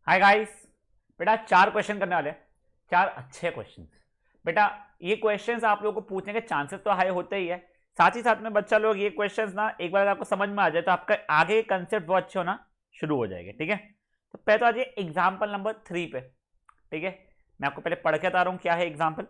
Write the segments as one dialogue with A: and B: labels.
A: Hi guys. बेटा 4 question करने वाले हैं, 4 अच्छे क्वेश्चन। बेटा ये क्वेश्चंस आप लोगों को पूछने के चांसेस तो हाई होते ही है, साथ ही साथ में बच्चा लोग ये क्वेश्चंस ना एक बार आपको समझ में आ जाए तो आपका आगे कंसेप्ट बहुत अच्छे होना शुरू हो जाएंगे। ठीक है, तो पहले तो आज एग्जाम्पल नंबर 3 पे। ठीक है, मैं आपको पहले पढ़ के बता रहा हूं क्या है example.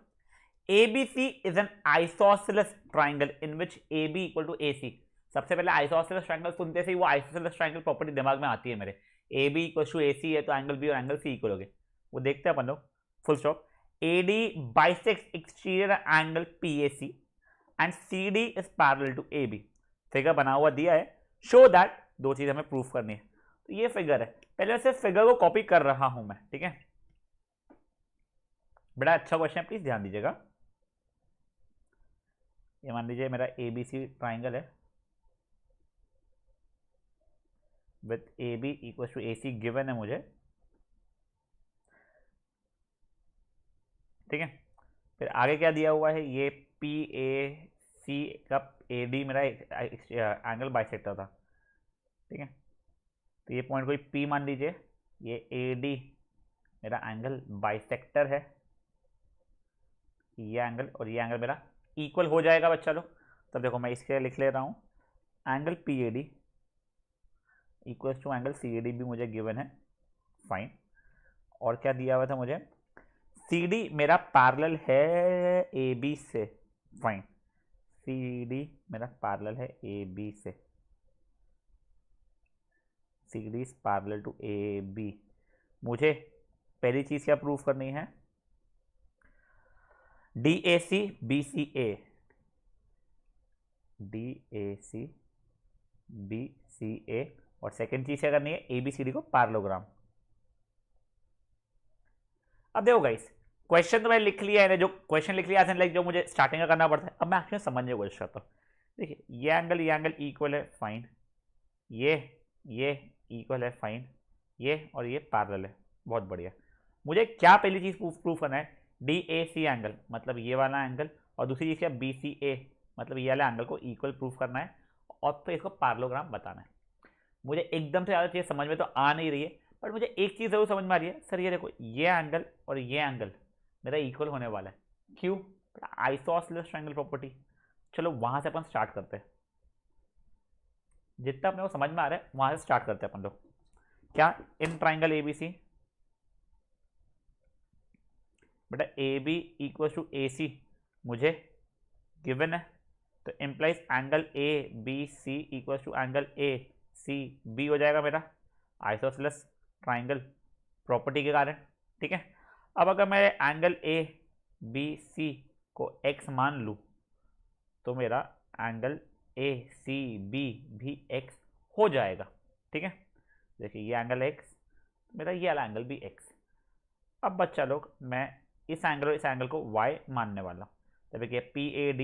A: ABC is an isosceles triangle in which AB equal to AC। सबसे पहले आइसोसेलेस ट्राइंगल सुनते से ही वो आइसोसेलेस ट्राइंगल प्रॉपर्टी दिमाग में आती है मेरे। AB इक्वल टू AC है तो एंगल B और एंगल C इक्वल हो गए, वो देखते हैं अपन लोग। Full stop. AD bisects exterior angle PAC and CD is parallel to AB। Figure बना हुआ दिया है, शो दैट, दो चीज हमें प्रूफ करनी है। तो ये फिगर है, पहले से फिगर को कॉपी कर रहा हूं मैं। ठीक है, बड़ा अच्छा क्वेश्चन है, प्लीज ध्यान दीजिएगा। ये मान लीजिए मेरा ABC ट्राइंगल है with AB equal to AC given है मुझे। ठीक है, फिर आगे क्या दिया हुआ है, ये PAC का AD मेरा एंगल बाइसेक्टर था। ठीक है, तो ये पॉइंट कोई P मान लीजिए, ये AD मेरा एंगल बाइसेक्टर है, ये एंगल और ये एंगल मेरा इक्वल हो जाएगा बच्चा लोग। तब देखो मैं इसके लिख ले रहा हूँ, angle PAD equals to angle CAD भी मुझे गिवन है, फाइन। और क्या दिया हुआ था मुझे, CD मेरा पैरेलल है AB से, फाइन। CD मेरा पैरेलल है AB से, CD is parallel to AB। मुझे पहली चीज क्या प्रूफ करनी है, DAC BCA, DAC BCA, और सेकंड चीज क्या करनी है, ABCD को पैरेललोग्राम। अब देखो गाइस, क्वेश्चन तो मैंने लिख लिया है, जो क्वेश्चन लिख लिया है लाइक जो मुझे स्टार्टिंग का करना पड़ता है। अब मैं एक्चुअली समझने की कोशिश करता हूँ। देखिए ये एंगल इक्वल है, फाइन। ये इक्वल है, फाइन। ये और ये पैरेलल है, बहुत बढ़िया। मुझे क्या पहली चीज प्रूफ करना है, DAC एंगल मतलब ये वाला एंगल, और दूसरी चीज क्या BCA मतलब ये वाला एंगल को इक्वल प्रूफ करना है, और फिर इसको पैरेललोग्राम बताना है। मुझे एकदम से ज़्यादा चीज़ समझ में तो आ नहीं रही है, बट मुझे एक चीज़ जरूर समझ में आ रही है। सर ये देखो, ये एंगल और ये एंगल मेरा इक्वल होने वाला है, क्यों, आइसोसेलेस ट्रायंगल प्रॉपर्टी। चलो वहां से अपन स्टार्ट करते हैं, जितना अपने को समझ में आ रहा है वहां से स्टार्ट करते हैं अपन लोग। क्या, इन ट्राइंगल ABC, बेटा AB इक्वल टू AC मुझे गिवन है, तो implies angle ABC equal to angle ACB हो जाएगा मेरा, आइसोसेलेस ट्राइंगल प्रॉपर्टी के कारण। ठीक है, अब अगर मैं एंगल ABC को x मान लूँ तो मेरा एंगल ACB भी x हो जाएगा। ठीक है, देखिए ये एंगल x, मेरा ये वाला एंगल भी x। अब बच्चा लोग मैं इस एंगल और इस एंगल को y मानने वाला हूँ। तो देखिए PAD,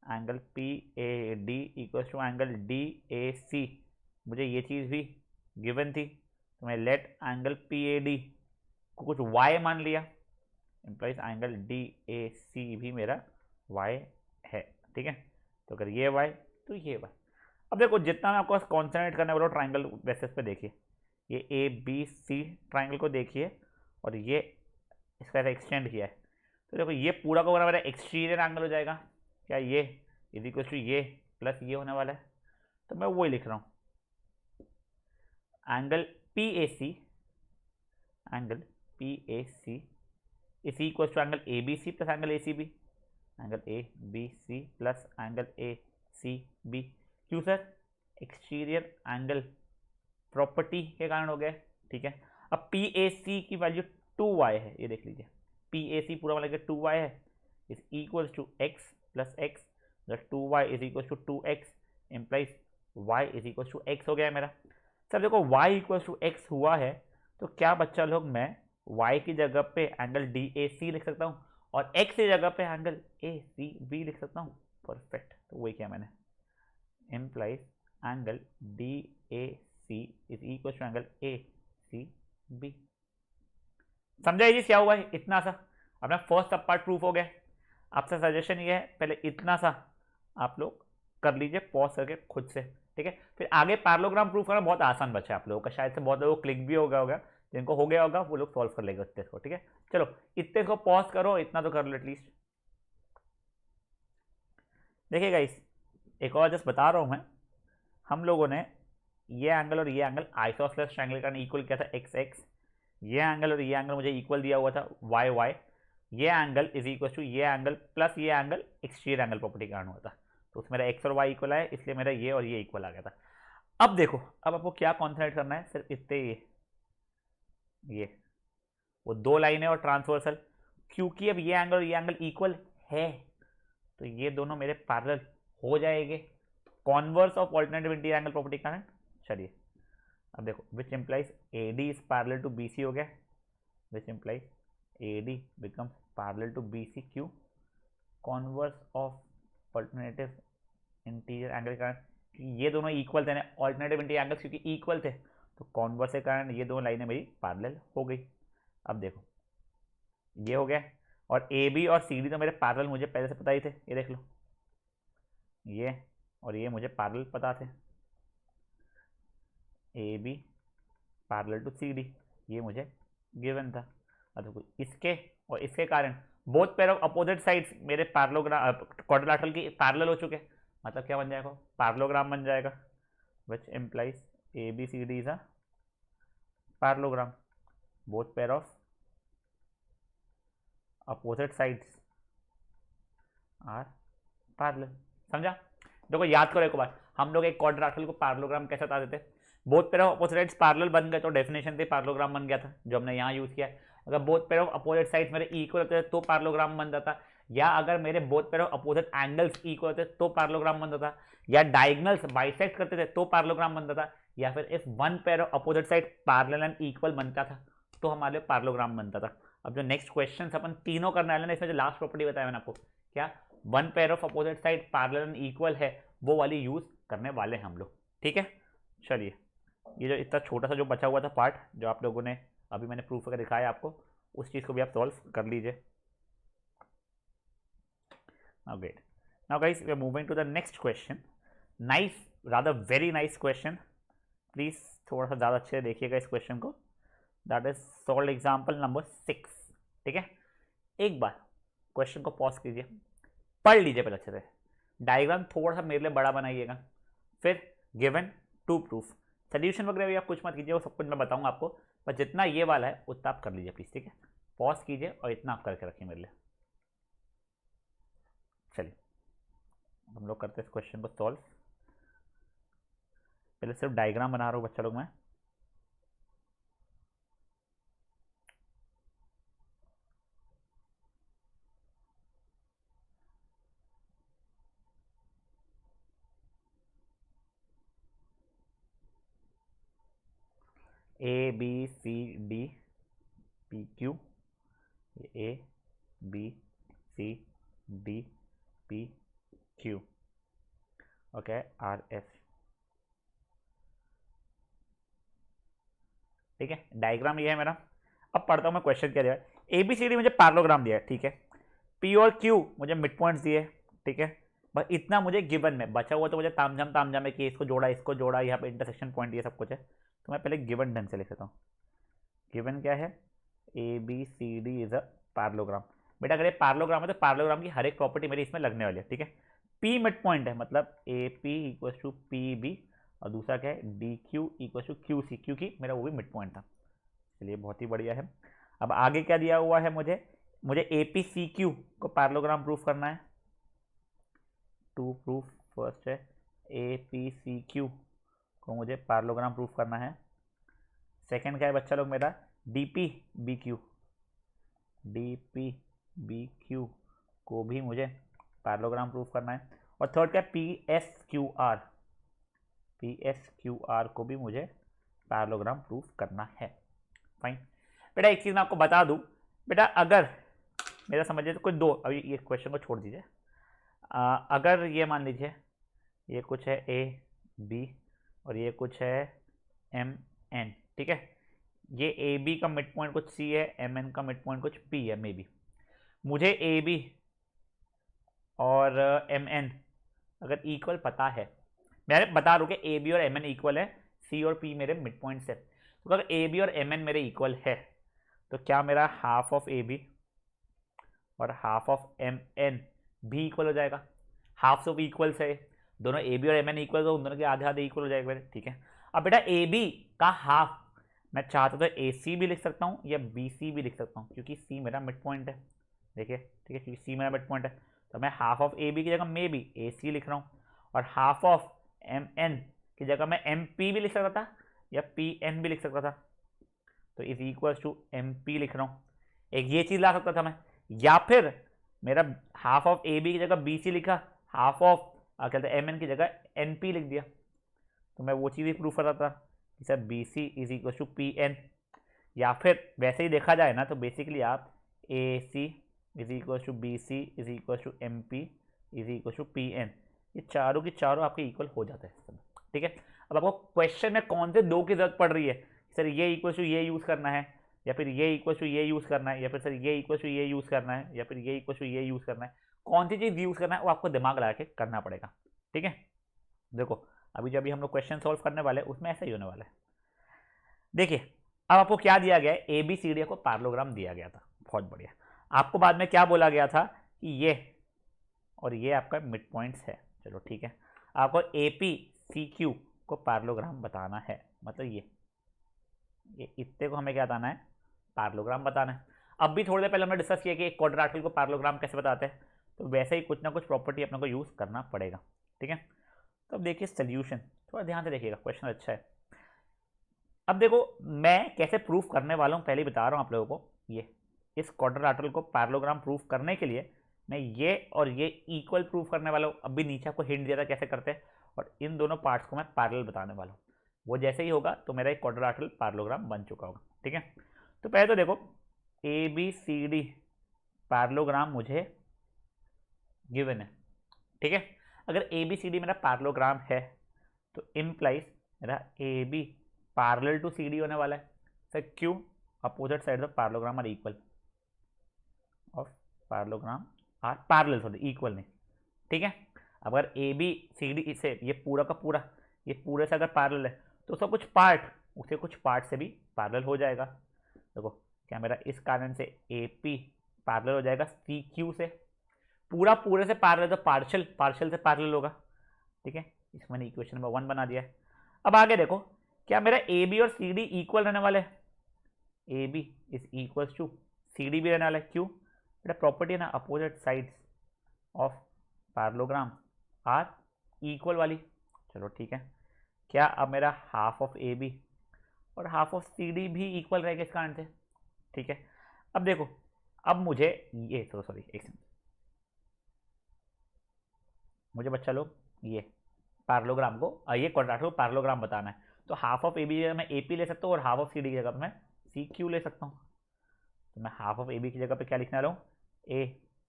A: angle PAD equal to angle DAC, मुझे ये चीज़ भी गिवन थी, तो मैं लेट एंगल PAD को कुछ y मान लिया, इम्प्लाइज एंगल DAC भी मेरा y है। ठीक है, तो अगर ये y तो ये y। अब देखो जितना मैं आपको कॉन्सेंट्रेट करने वाला ट्राइंगल बेसिस पे देखिए, ये ABC ट्राइंगल को देखिए, और ये इसका एक्सटेंड किया है, तो देखो ये पूरा का पूरा मेरा एक्सटीरियर एंगल हो जाएगा। क्या, ये इज इक्वल टू ये प्लस ये होने वाला है, तो मैं वही लिख रहा हूँ, angle PAC, angle PAC is equal to angle ABC plus angle ACB, angle ABC plus angle ACB। क्यों सर, एक्सटीरियर एंगल प्रॉपर्टी के कारण हो गया। ठीक है, अब PAC की वैल्यू 2y है, ये देख लीजिए, PAC पूरा वाला 2y है, is equal to x plus x, 2y is equal to 2x, implies y is equal to x हो गया है मेरा। सर देखो y इक्वल टू x हुआ है, तो क्या बच्चा लोग मैं y की जगह पे एंगल DAC लिख सकता हूँ और x की जगह पे एंगल ACB लिख सकता हूँ। परफेक्ट, तो वही किया मैंने, implies angle DAC is equal to angle ACB। समझा ये क्या हुआ है, इतना सा अपना फर्स्ट सब पार्ट प्रूफ हो गया। आपसे सजेशन ये है, पहले इतना सा आप लोग कर लीजिए पॉज करके खुद से। ठीक है, फिर आगे पैरेललोग्राम प्रूफ करना बहुत आसान बचा है आप लोगों का, शायद से बहुत लोगों को क्लिक भी हो गया होगा जिनको हो गया होगा वो लोग सॉल्व कर लेंगे इतने को, ठीक है। चलो इतने को पॉज करो, इतना तो कर लो एटलीस्ट। देखिए गाइस, एक और जस्ट बता रहा हूं मैं, हम लोगों ने ये एंगल और ये एंगल आइसोसेलेस ट्रायंगल का इक्वल किया था एक्स एक्स, ये एंगल और ये एंगल मुझे इक्वल दिया हुआ था वाई वाई, ये एंगल इज इक्वल टू ये एंगल प्लस ये एंगल एक्सटीरियर एंगल प्रॉपर्टी का कारण हुआ था, तो उसमें मेरा एक्स और वाई इक्वल है, इसलिए मेरा ये और ये इक्वल आ गया था। अब देखो, अब आपको क्या कॉन्सेंट्रेट करना है, सिर्फ इतने ये वो दो लाइनें और ट्रांसवर्सल, क्योंकि अब ये एंगल और ये एंगल इक्वल है तो ये दोनों मेरे पैरेलल हो जाएंगे, converse of alternative interior angle property का है। चलिए अब देखो, which implies A D is parallel to B C हो गया, which implies A D becomes parallel to B C Q, converse of alternative interior angle के कारण ये दोनों इक्वल थे ना, अल्टरनेटिव इंटीरियर एंगल्स क्योंकि इक्वल थे तो कॉन्वर्स के कारण ये दोनों लाइनें मेरी पैरेलल हो गई। अब देखो ये हो गया, और ए बी और सी डी तो मेरे पैरेलल मुझे पहले से पता ही थे, ये देख लो, ये और ये मुझे पैरेलल पता थे, A B parallel to C D, ये मुझे गिवन था। अब देखो इसके और इसके कारण both pair of opposite sides मेरे पैरेललोग्राम क्वाड्रिलेटरल की पैरेलल हो चुके, मतलब क्या बन जाएगा, पैरेललोग्राम बन जाएगा, which implies A B C D is a parallelogram, both pair of opposite sides are parallel. समझा? देखो याद करो एक बार, हम लोग एक क्वाड्रिलेटरल को पैरेललोग्राम कैसे बताते थे, both pair of opposite sides parallel बन गए तो डेफिनेशन थी पैरेललोग्राम बन गया था, जो हमने यहाँ यूज किया है। अगर both pair of opposite sides मेरे इक्वल होते थे तो पैरेललोग्राम बन जाता, या अगर मेरे both pair of opposite angles equal होते तो पैरेललोग्राम बन जाता, या डायगोनल्स बाइसेक्ट करते थे तो पैरेललोग्राम बन जाता, या फिर if one pair of opposite side parallel and equal बनता था तो हमारे लिए पैरेललोग्राम बनता था। अब जो नेक्स्ट क्वेश्चन अपन तीनों करने वाले हैं, इसमें जो लास्ट प्रॉपर्टी बताया मैंने आपको, क्या one pair of opposite side parallel and equal है, वो वाली यूज करने वाले हैं हम लोग, ठीक है। चलिए ये जो इतना छोटा सा जो बचा हुआ था पार्ट, जो आप लोगों ने अभी मैंने प्रूफ करके दिखाया आपको, उस चीज को भी आप सॉल्व कर लीजिए। Now great, now guys we are moving to the next question, nice rather very nice question, please थोड़ा सा ज़्यादा अच्छे से देखिएगा इस क्वेश्चन को, that is solve example number 6, ठीक है। एक बार क्वेश्चन को पॉज कीजिए, पढ़ लीजिए पहले अच्छे से, डायग्राम थोड़ा सा मेरे लिए बड़ा बनाइएगा, फिर गिवन टू प्रूफ, सोल्यूशन वगैरह भी आप कुछ मत कीजिए, वो सब कुछ मैं बताऊंगा आपको, पर जितना ये वाला है उतना आप कर लीजिए प्लीज, ठीक है। पॉज कीजिए और इतना आप करके रखिए मेरे लिए। चलिए हम लोग करते हैं इस क्वेश्चन को सॉल्व, पहले सिर्फ डायग्राम बना रहा हूँ बच्चा लोग मैं। A B C D P Q, A B C D P Q, okay R S, ठीक है। डायग्राम ये है मेरा, अब पढ़ता हूँ मैं क्वेश्चन क्या दिया है। ए बी सी डी मुझे पैरेललोग्राम दिया है, ठीक है। पी और क्यू मुझे मिड पॉइंट्स दिए, ठीक है। बस इतना मुझे गिवन में बचा हुआ, तो मुझे तामझाम है कि इसको जोड़ा, यहाँ पे इंटरसेक्शन पॉइंट ये सब कुछ है, तो मैं पहले गिवन ढंग से लिख देता हूँ। गिवन क्या है, A B C D is a parallelogram. बेटा अगर ये पैरेललोग्राम है तो पैरेललोग्राम की हर एक प्रॉपर्टी मेरी इसमें लगने वाली है, ठीक है। पी मिड पॉइंट है, मतलब A P equal to P B, और दूसरा क्या है D Q equal to Q C, क्योंकि मेरा वो भी मिड पॉइंट था, चलिए बहुत ही बढ़िया है। अब आगे क्या दिया हुआ है मुझे ए पी सी क्यू को पैरेललोग्राम प्रूफ करना है, टू प्रूफ, फर्स्ट है ए पी सी क्यू को मुझे पैरेललोग्राम प्रूफ करना है, सेकंड क्या है बच्चा लोग मेरा D P B Q, D P B Q को भी मुझे पैरेललोग्राम प्रूफ करना है, और थर्ड क्या पी एस क्यू आर को भी मुझे पैरेललोग्राम प्रूफ करना है। फाइन बेटा, एक चीज़ मैं आपको बता दूं, बेटा अगर मेरा समझिए तो कुछ दो, अभी ये क्वेश्चन को छोड़ दीजिए, अगर ये मान लीजिए ये कुछ है ए बी और ये कुछ है एम एन, ठीक है, ये ए बी का मिड पॉइंट कुछ सी है, एम एन का मिड पॉइंट कुछ पी है, मे बी मुझे ए बी और एम एन अगर इक्वल पता है, मैं बता रहा हूँ कि ए बी और एम एन इक्वल है, सी और पी मेरे मिड पॉइंट्स है, तो अगर ए बी और एम एन मेरे इक्वल है तो क्या मेरा हाफ ऑफ ए बी और हाफ ऑफ एम एन भी इक्वल हो जाएगा? हाफ ऑफ इक्वल से दोनों ए बी और एम एन इक्वल, तो उन दोनों के आधे आधे इक्वल हो जाएगा मेरे, ठीक है। अब बेटा ए बी का हाफ मैं चाहता तो ए सी भी लिख सकता हूँ या बी सी भी लिख सकता हूँ, क्योंकि सी मेरा मिड पॉइंट है, देखिए, ठीक है, क्योंकि सी मेरा मिड पॉइंट है। तो मैं हाफ ऑफ ए बी की जगह मे बी ए सी लिख रहा हूँ, और हाफ ऑफ एम एन की जगह मैं एम पी भी लिख सकता था या पी एन भी लिख सकता था, तो is equal to M P लिख रहा हूँ। एक ये चीज़ ला सकता था मैं, या फिर मेरा हाफ ऑफ ए बी की जगह बी सी लिखा, हाफ ऑफ क्या कहते हैं एम एन की जगह एन पी लिख दिया, तो मैं वो चीज़ भी प्रूफ करता था कि sir B C is equal to P N. या फिर वैसे ही देखा जाए ना तो बेसिकली आप A C is equal to B C is equal to M P is equal to P N, ये चारों की चारों आपके इक्वल हो जाते हैं, ठीक है। अब आपको क्वेश्चन में कौन से दो की जरूरत पड़ रही है, सर ये इक्वल टू ये यूज़ करना है, या फिर ये इक्वल टू ये यूज़ करना है, या फिर सर ये इक्वल टू ये यूज़ करना है, या फिर ये इक्वल टू ये यूज़ करना है, कौन सी चीज़ यूज़ करना है वो आपको दिमाग लगा के करना पड़ेगा, ठीक है। देखो अभी जब भी हम लोग क्वेश्चन सॉल्व करने वाले हैं उसमें ऐसा ही होने वाला है। देखिए अब आपको क्या दिया गया है, ए बी सी डी को पैरेललोग्राम दिया गया था, बहुत बढ़िया। आपको बाद में क्या बोला गया था कि ये और ये आपका मिड पॉइंट्स है, चलो ठीक है। आपको ए पी सी क्यू को पैरेललोग्राम बताना है, मतलब ये इतने को हमें क्या बताना है, पैरेललोग्राम बताना है। अब भी थोड़ी देर पहले हमने डिस्कस किया कि एक क्वाड्रिलेटरल को पैरेललोग्राम कैसे बताते हैं, तो वैसे ही कुछ ना कुछ प्रॉपर्टी अपने को यूज़ करना पड़ेगा, ठीक है। तो अब देखिए सोल्यूशन, थोड़ा ध्यान से देखिएगा, क्वेश्चन अच्छा है। अब देखो मैं कैसे प्रूफ करने वाला हूँ पहले ही बता रहा हूँ आप लोगों को। ये इस क्वाड्रिलेटरल को पैरेललोग्राम प्रूफ करने के लिए मैं ये और ये इक्वल प्रूफ करने वाला हूँ। अब भी नीचे आपको हिंट दिया था कैसे करते हैं, और इन दोनों पार्ट्स को मैं पैरेलल बताने वाला हूँ। वो जैसे ही होगा तो मेरा एक क्वाड्रिलेटरल पैरेललोग्राम बन चुका होगा, ठीक है। तो पहले तो देखो A B C D parallelogram मुझे गिवन है, ठीक है। अगर ए बी सी डी मेरा पैरेललोग्राम है तो इम्प्लाइज मेरा A B parallel to C D होने वाला है। सर क्यों? Opposite side of parallelogram are equal, of parallelogram are parallel, sorry equal नहीं, ठीक है। अब अगर ए बी सी डी से ये पूरा का पूरा, ये पूरे से अगर पैरेलल है तो उसका कुछ पार्ट उसे कुछ पार्ट से भी पैरेलल हो जाएगा। देखो क्या मेरा इस कारण से ए पी पैरेलल हो जाएगा सी क्यू से, पूरा पूरे से पैरेलल, तो पार्शियल पार्शियल से पैरेलल होगा, ठीक है। इसको मैंने इक्वेशन नंबर 1 बना दिया है। अब आगे देखो क्या मेरा ए बी और सी डी इक्वल रहने वाले हैं, A B is equal to C D भी रहने वाला है। क्यों? बेटा प्रॉपर्टी है ना, opposite sides of parallelogram are equal वाली, चलो ठीक है। क्या अब मेरा हाफ ऑफ ए बी और हाफ ऑफ सी डी भी इक्वल रहेगा इस कारण से, ठीक है। अब देखो अब मुझे ये सॉरी एक सेकंड, मुझे बच्चा लोग ये पैरेललोग्राम को ये क्वाड्रिलेटरल को पैरेललोग्राम बताना है। तो हाफ ऑफ ए बी की जगह मैं ए पी ले सकता हूँ और हाफ ऑफ सी डी की जगह पर मैं सी क्यू ले सकता हूँ। तो मैं हाफ ऑफ ए बी की जगह पे क्या लिखने वाला हूँ, ए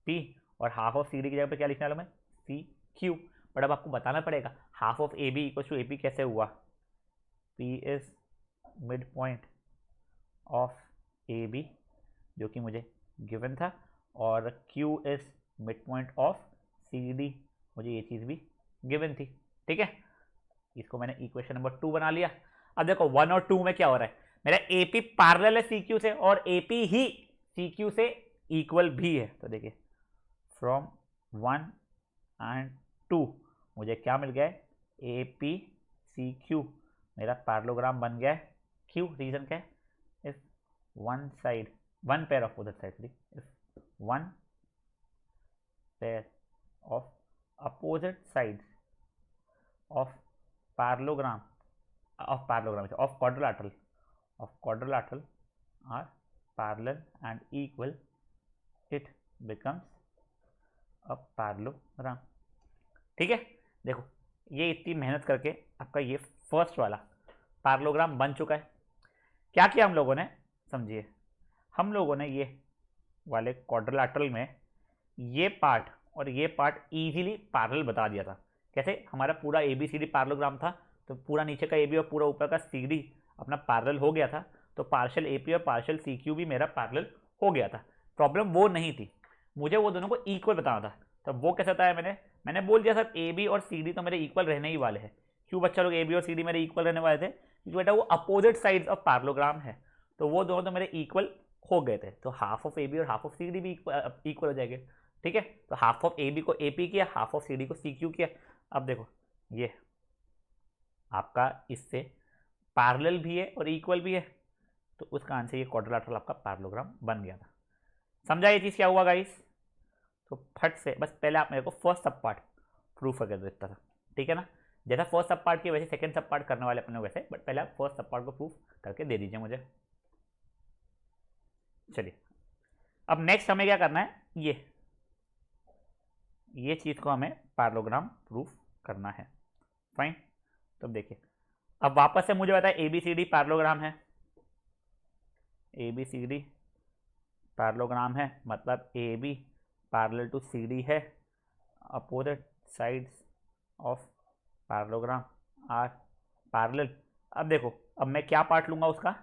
A: पी, और हाफ ऑफ सी डी की जगह पे क्या लिखने वाला हूँ मैं, सी क्यू। बट अब आपको बताना पड़ेगा half of A B equal to A P कैसे हुआ, P is mid point of A B जो कि मुझे गिवन था, और Q is mid point of C D, मुझे ये चीज़ भी गिवन थी, ठीक है। इसको मैंने इक्वेशन नंबर 2 बना लिया। अब देखो 1 और 2 में क्या हो रहा है, मेरा ए पी पैरेलल है सी क्यू से और ए पी ही सी क्यू से इक्वल भी है। तो देखिए फ्रॉम 1 एंड 2 मुझे क्या मिल गया है, ए पी सी क्यू मेरा पैरेललोग्राम बन गया है। क्यों? रीजन क्या है, if one side one pair of opposite side, if one pair of opposite sides of parallelogram of quadrilateral are parallel and equal, it becomes a parallelogram, ठीक है। देखो ये इतनी मेहनत करके आपका ये फर्स्ट वाला पैरेललोग्राम बन चुका है। क्या किया हम लोगों ने, समझिए, हम लोगों ने ये वाले क्वाड्रिलेटरल में ये पार्ट और ये पार्ट इजीली पैरेलल बता दिया था। कैसे? हमारा पूरा A B C D parallelogram था, तो पूरा नीचे का ए बी और पूरा ऊपर का सी डी अपना पैरेलल हो गया था, तो पार्शियल ए पी और पार्शियल सी क्यू भी मेरा पैरेलल हो गया था। प्रॉब्लम वो नहीं थी, मुझे वो दोनों को इक्वल बताना था। तो वो कैसे बताया मैंने बोल दिया सर ए बी और सी डी तो मेरे इक्वल रहने ही वाले हैं। क्यों बच्चा लोग, ए बी और सी डी मेरे इक्वल रहने वाले थे क्योंकि बेटा वो अपोजिट साइड्स ऑफ पैरेललोग्राम है, तो वो दोनों तो मेरे इक्वल हो गए थे, तो हाफ ऑफ ए बी और हाफ ऑफ सी डी भी इक्वल हो जाएंगे। ठीक है, तो हाफ ऑफ ए बी को ए पी किया, हाफ ऑफ सी डी को सी क्यू किया। अब देखो ये आपका इससे पैरेलल भी है और इक्वल भी है, तो उसका आंसर ये क्वाड्रिलेटरल आपका पैरेललोग्राम बन गया था। समझा ये चीज़ क्या हुआ गाइस? तो फट से बस पहले आप मेरे को फर्स्ट सब पार्ट प्रूफ करके देता था, ठीक है ना, जैसा फर्स्ट सब पार्ट की वैसे सेकंड सब पार्ट करने वाले अपने वैसे, बट पहले आप फर्स्ट सब पार्ट को प्रूफ करके दे दीजिए मुझे। चलिए अब नेक्स्ट हमें क्या करना है, ये चीज़ को हमें पैरेललोग्राम प्रूफ करना है। फाइन, तो अब देखिए, अब वापस से मुझे बताया A B C D parallelogram है, A B C D parallelogram है, मतलब A B parallel to C D है, opposite sides of parallelogram are parallel. अब देखो, अब मैं क्या पार्ट लूंगा उसका,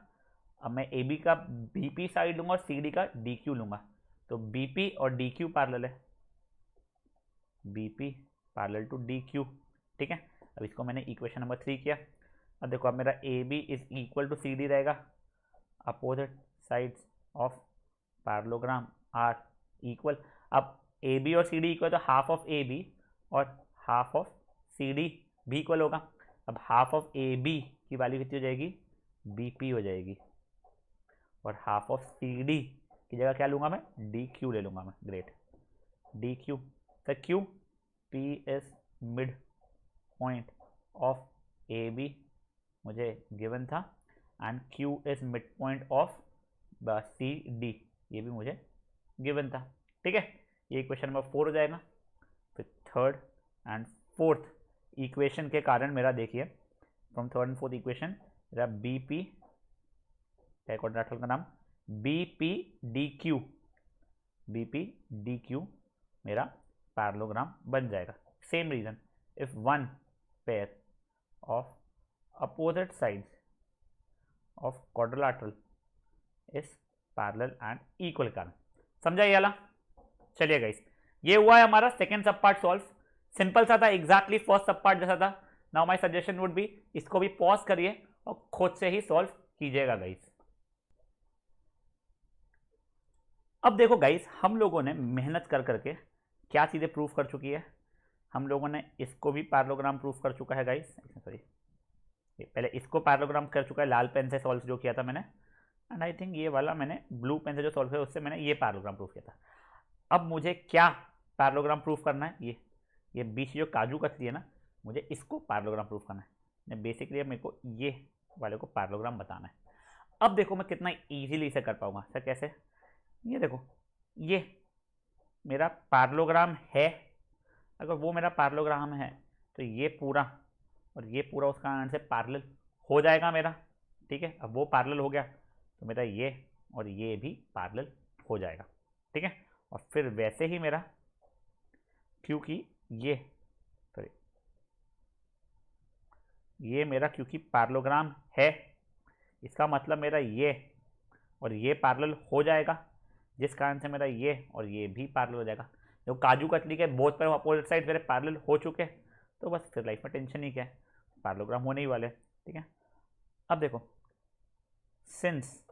A: अब मैं ए बी का बी पी साइड लूंगा और सी डी का डी क्यू लूंगा, तो बी पी और डी क्यू पैरेलल है, B P parallel to D Q. ठीक है, अब इसको मैंने इक्वेशन नंबर 3 किया। अब देखो, अब मेरा A B is equal to C D रहेगा, opposite sides of parallelogram are equal. अब ए बी और सी डी इक्वल, तो हाफ ऑफ ए बी और हाफ ऑफ सी डी भी इक्वल होगा। अब हाफ ऑफ ए बी की value कितनी हो जाएगी, बी पी हो जाएगी, और हाफ ऑफ सी डी की जगह क्या लूँगा मैं, डी क्यू ले लूँगा मैं। ग्रेट, डी क्यू, तो Q P is mid point of A B मुझे गिवन था, and Q is mid point of C D, ये भी मुझे गिवन था। ठीक है, ये इक्वेशन नंबर 4 हो जाएगा। फिर थर्ड एंड फोर्थ इक्वेशन के कारण मेरा देखिए, from third and fourth equation मेरा बी पी क्वाड्रिलेटरल का नाम B P D Q, B P D Q मेरा पैरेललोग्राम बन जाएगा। Same reason, if one pair of opposite sides of quadrilateral is parallel and equal कारण। समझा ये वाला? चलिए गाइस, ये हुआ है हमारा सेकंड सब पार्ट सॉल्व। सिंपल सा था, एग्जैक्टली फर्स्ट सब पार्ट जैसा था। Now my suggestion would be, इसको भी पॉज करिए और खुद से ही सॉल्व कीजिएगा गाइस। अब देखो गाइस, हम लोगों ने मेहनत कर करके क्या चीजें प्रूफ कर चुकी है, हम लोगों ने इसको भी पैरेललोग्राम प्रूफ कर चुका है गाइस, सॉरी पहले इसको पैरेललोग्राम कर चुका है लाल पेन से सॉल्व जो किया था मैंने, एंड आई थिंक ये वाला मैंने ब्लू पेन से जो सॉल्व किया उससे मैंने ये पैरेललोग्राम प्रूफ किया था। अब मुझे क्या पैरेललोग्राम प्रूफ करना है, ये बीच जो काजू कतली है ना, मुझे इसको पैरेललोग्राम प्रूफ करना है। बेसिकली अब मेरे को ये वाले को पैरेललोग्राम बताना है। अब देखो मैं कितना इजीली इसे कर पाऊंगा। सर कैसे? ये देखो, ये मेरा पैरेललोग्राम है, अगर वो मेरा पैरेललोग्राम है तो ये पूरा और ये पूरा उसका आंसर पैरेलल हो जाएगा मेरा। ठीक है, अब वो पैरेलल हो गया तो मेरा ये और ये भी पैरेलल हो जाएगा। ठीक है, और फिर वैसे ही मेरा, क्योंकि ये मेरा क्योंकि पैरेललोग्राम है, इसका मतलब मेरा ये और ये पैरेलल हो जाएगा, जिस कारण से मेरा ये और ये भी पैरेलल हो जाएगा। जो काजू कतली के बोथ पर अपोजिट साइड मेरे पैरेलल हो चुके, तो बस फिर लाइफ में टेंशन ही क्या है, पैरेललोग्राम होने ही वाले। ठीक है, अब देखो, सिंस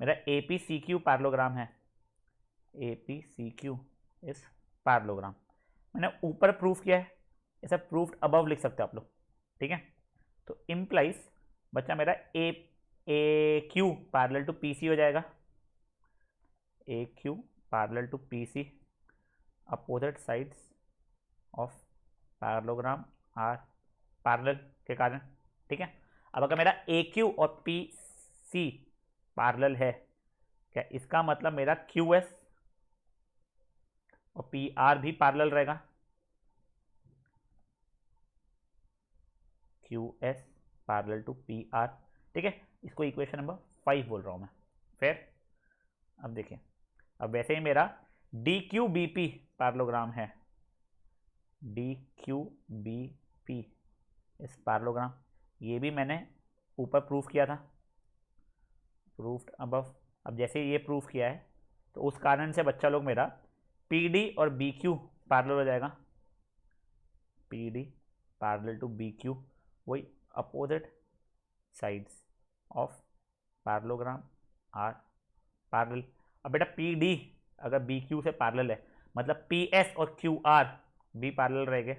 A: मेरा A P C Q parallelogram है, ए पी सी क्यू इस पैरेललोग्राम मैंने ऊपर प्रूफ किया है, ऐसा प्रूफ्ड अबव लिख सकते हो आप लोग। ठीक है, तो इम्प्लाइज बच्चा मेरा A Q parallel to P C हो जाएगा, A Q parallel to P C, opposite sides of parallelogram are parallel के कारण। ठीक है, अब अगर मेरा ए क्यू और पी सी पैरेलल है, क्या इसका मतलब मेरा क्यू एस और पी आर भी पैरेलल रहेगा, Q S parallel to P R. ठीक है, इसको इक्वेशन नंबर 5 बोल रहा हूं मैं। फिर अब देखिए, अब वैसे ही मेरा D Q B P parallelogram है, डी क्यू बी पी इस पैरेललोग्राम, ये भी मैंने ऊपर प्रूफ किया था, प्रूफ्ड अबव। अब जैसे ये प्रूफ किया है तो उस कारण से बच्चा लोग मेरा पी डी और बी क्यू पैरेलल हो जाएगा, P D parallel to B Q, वही opposite sides of parallelogram are parallel. अब बेटा पी डी अगर बी क्यू से पैरेलल है मतलब पी एस और क्यू आर भी पैरेलल रहेंगे,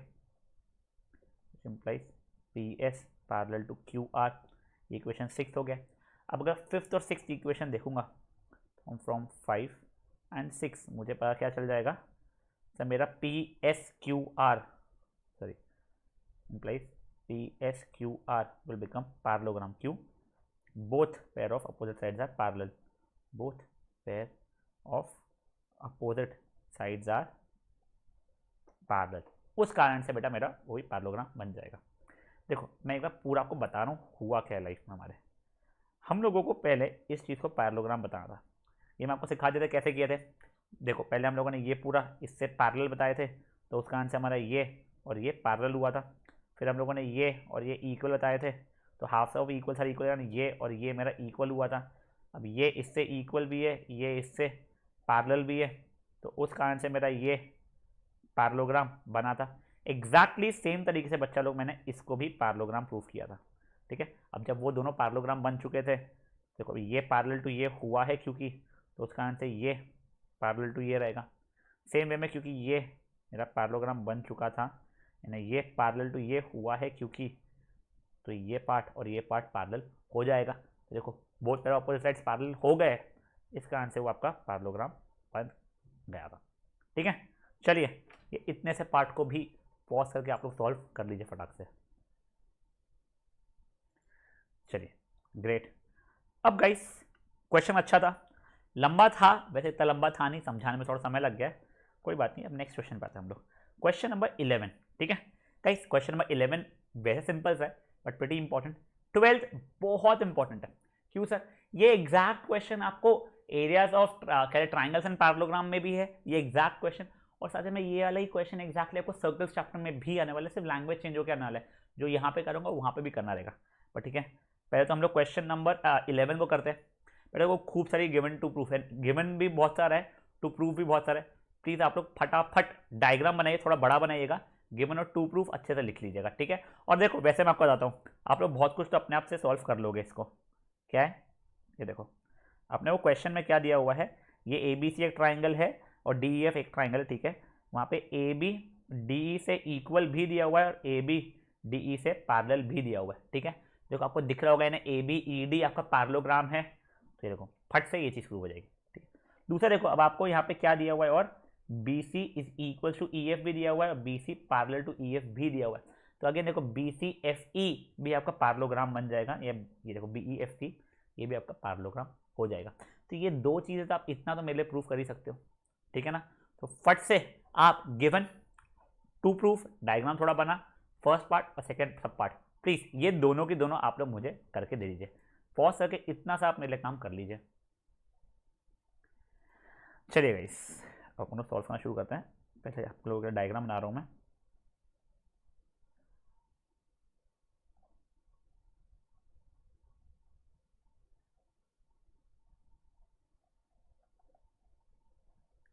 A: implies P S parallel to Q R. Equation 6 हो गया। अब अगर फिफ्थ और सिक्स इक्वेशन देखूंगा तो फ्रॉम 5 एंड 6 मुझे पता क्या चल जाएगा, तो मेरा P S Q R sorry implies P S Q R will become parallelogram Q, both pair of opposite sides are parallel, both pair of opposite sides are parallel। उस कारण से बेटा मेरा वही पैरेललोग्राम बन जाएगा। देखो मैं एक बार पूरा आपको बता रहा हूँ हुआ क्या लाइफ में हमारे। हम लोगों को पहले इस चीज़ को पैरेललोग्राम बताना था, ये मैं आपको सिखा देते कैसे किए थे। देखो पहले हम लोगों ने ये पूरा इससे पैरेलल बताए थे, तो उस कारण से हमारा ये और ये पैरेलल हुआ था। फिर हम लोगों ने ये और ये इक्वल बताए थे, तो हाफ ऑफ इक्वल सारे इक्वल, यानी ये और ये मेरा इक्वल हुआ था। अब ये इससे इक्वल भी है, ये इससे पैरेलल भी है, तो उस कारण से मेरा ये पैरेललोग्राम बना था। एग्जैक्टली सेम तरीके से बच्चा लोग मैंने इसको भी पैरेललोग्राम प्रूफ किया था। ठीक है, अब जब वो दोनों पैरेललोग्राम बन चुके थे, देखो ये पैरेलल टू ये हुआ है क्योंकि, तो उस कारण से ये पैरेलल टू ये रहेगा। सेम वे में क्योंकि ये मेरा पैरेललोग्राम बन चुका था, यानी ये पैरेलल टू ये हुआ है क्योंकि, तो ये पार्ट और ये पार्ट पैरेलल हो जाएगा। तो देखो both pair opposite sides parallel हो गए, इस कारण से वो आपका पैरेललोग्राम बन गया था। ठीक है, चलिए ये इतने से पार्ट को भी पॉज करके आप लोग सॉल्व कर लीजिए फटाक से। चलिए ग्रेट। अब गाइस क्वेश्चन अच्छा था, लंबा था वैसे, इतना लंबा था नहीं, समझाने में थोड़ा समय लग गया, कोई बात नहीं। अब नेक्स्ट क्वेश्चन पे आते हैं हम लोग, क्वेश्चन नंबर 11। ठीक है गाइस, क्वेश्चन नंबर 11 वैसे सिंपल है बट प्रीटी इंपॉर्टेंट। 12th बहुत इंपॉर्टेंट है। क्यों सर? ये एग्जैक्ट क्वेश्चन आपको areas of triangles and parallelogram में भी है, ये एग्जैक्ट क्वेश्चन, और साथ में ये वाला ही क्वेश्चन एग्जैक्टली आपको सर्कल्स चैप्टर में भी आने वाला है, सिर्फ लैंग्वेज चेंज होकर आने वाला है। जो यहाँ पे करूंगा वहाँ पे भी करना रहेगा। पर ठीक है, पहले तो हम लोग क्वेश्चन नंबर 11 को करते हैं। पहले वो खूब सारी गिवन टू प्रूफ है, गिवन भी बहुत सारा है, टू प्रूफ भी बहुत सारा है। प्लीज आप लोग फटाफट डायग्राम बनाइए, थोड़ा बड़ा बनाइएगा, गिवन और टू प्रूफ अच्छे से लिख लीजिएगा। ठीक है, और देखो वैसे मैं आपको बताता हूँ, आप लोग बहुत कुछ तो अपने आप से सॉल्व कर लोगे इसको। क्या है ये देखो, अपने वो क्वेश्चन में क्या दिया हुआ है, ये ए बी सी एक ट्राइंगल है और डी ई एफ एक ट्राइंगल है। ठीक है, वहाँ पे ए बी डी ई से इक्वल भी दिया हुआ है और ए बी डी ई से पैरेलल भी दिया हुआ है। ठीक है, देखो आपको दिख रहा होगा ना, ए बी ई डी आपका पैरेललोग्राम है, तो ये देखो फट से ये चीज़ प्रूव हो जाएगी। ठीक है, दूसरा देखो अब आपको यहाँ पे क्या दिया हुआ है, और B C is equal to E F भी दिया हुआ है और B C parallel to E F भी दिया हुआ है। तो अगेन देखो बी सी एफ ई भी आपका पैरेललोग्राम बन जाएगा, ये देखो बी ई एफ सी ये भी आपका पैरेललोग्राम हो जाएगा। तो ये दो चीज़ें तो आप इतना तो मेरे लिए प्रूफ कर ही सकते हो। ठीक है ना, तो फट से आप गिवन टू प्रूफ डायग्राम थोड़ा बना, फर्स्ट पार्ट और सेकेंड सब पार्ट, प्लीज ये दोनों की दोनों आप लोग मुझे करके दे दीजिए, पॉज करके इतना सा आप मेरे लिए काम कर लीजिए। चलिए गाइस अब हम लोग सॉल्व करना शुरू करते हैं। पहले आप लोगों का डायग्राम बना रहा हूं मैं।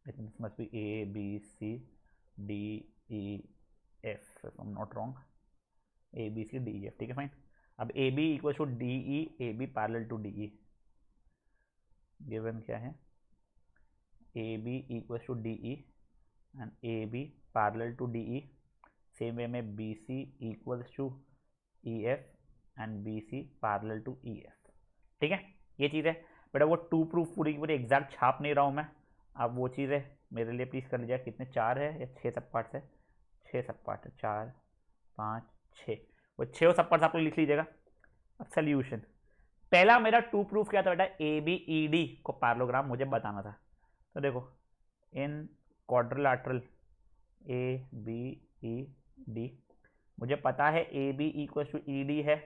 A: This must be A B C D E F if I'm not wrong, A B C D E F। ठीक है फाइन। अब A B equal to D E, A B parallel to D E, given क्या है, A B equal to D E and A B parallel to D E. Same way में B C equals to E F and B C parallel to E F. ठीक है, ये चीज़ है बेटा, वो to proof पूरी की पूरी एग्जैक्ट छाप नहीं रहा हूँ मैं, अब वो चीज़ है मेरे लिए प्लीज़ कर लीजिए। कितने, 4 है या 6 सब पार्ट्स है? 6 सब पार्ट है, 4 5 6, वो 6 सब पार्ट्स आप लोग लिख लीजिएगा। अब सोल्यूशन, पहला मेरा टू प्रूफ क्या था बेटा, ए बी ई डी को पैरेललोग्राम मुझे बताना था। तो देखो in quadrilateral A B E D, मुझे पता है A B equal to E D है,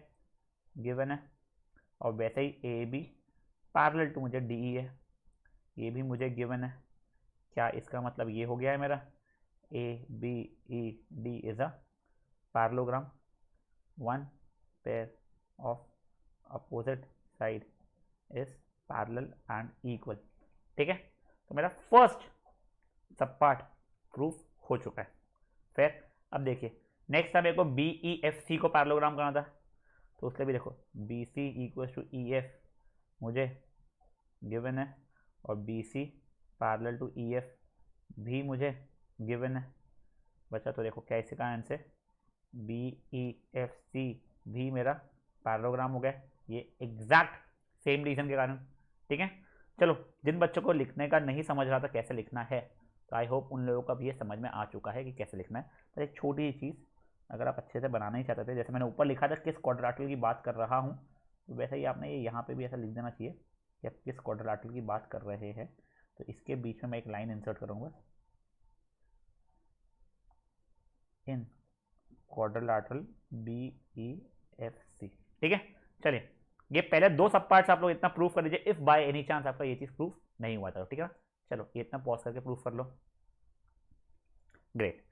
A: गिवन है, और वैसे ही ए बी पैरेलल टू मुझे डी ई है, ये भी मुझे गिवन है। क्या इसका मतलब ये हो गया है मेरा A B E D is a parallelogram, one pair of opposite side is parallel and equal. ठीक है, तो मेरा फर्स्ट सब पार्ट प्रूफ हो चुका है। फिर अब देखिए नेक्स्ट मेरे को बी ई एफ सी को पैरेललोग्राम करना था, तो उसके भी देखो B C equal to E F मुझे गिवन है, और B C parallel to E F भी मुझे गिवन है। बचा तो देखो क्या इसका answer, B E F C भी मेरा पैरेललोग्राम हो गया, ये एग्जैक्ट सेम रीजन के कारण। ठीक है, चलो जिन बच्चों को लिखने का नहीं समझ रहा था कैसे लिखना है, तो आई होप उन लोगों को अब ये समझ में आ चुका है कि कैसे लिखना है। पर एक छोटी सी चीज़, अगर आप अच्छे से बनाना ही चाहते थे, जैसे मैंने ऊपर लिखा था किस क्वाड्रिलेटरल की बात कर रहा हूँ, तो वैसे ही आपने ये यहाँ पे भी ऐसा लिख देना चाहिए कि आप किस क्वाड्रिलेटरल की बात कर रहे हैं। तो इसके बीच में मैं एक लाइन इंसर्ट करूँगा, in quadrilateral B E F C. ठीक है, चलिए ये पहले दो सब पार्ट्स आप लोग इतना प्रूफ कर लीजिए, इफ बाय एनी चांस आपका ये चीज़ प्रूफ नहीं हुआ था। ठीक है, चलो ये इतना पॉज करके प्रूफ कर लो। ग्रेट।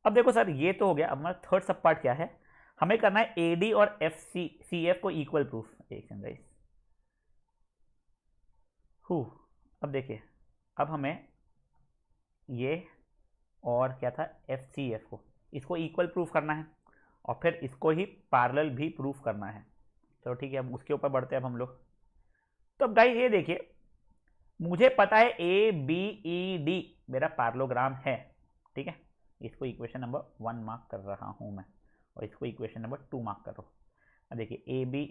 A: अब देखो सर ये तो हो गया, अब हमारा थर्ड सब पार्ट क्या है, हमें करना है ए डी और एफ सी सी एफ को इक्वल प्रूफ। एक सेकंड गाइस, अब देखिए, अब हमें ये और क्या था एफ सी एफ को, इसको इक्वल प्रूफ करना है, और फिर इसको ही पैरेलल भी प्रूफ करना है। चलो ठीक है, अब उसके ऊपर बढ़ते हैं अब हम लोग। तो अब गाइस ये देखिए, मुझे पता है ए बी ई डी मेरा पैरेललोग्राम है। ठीक है, इसको इक्वेशन नंबर 1 मार्क कर रहा हूं मैं, और इसको इक्वेशन नंबर 2 मार्क कर रहा हूँ। अब देखिए ए बी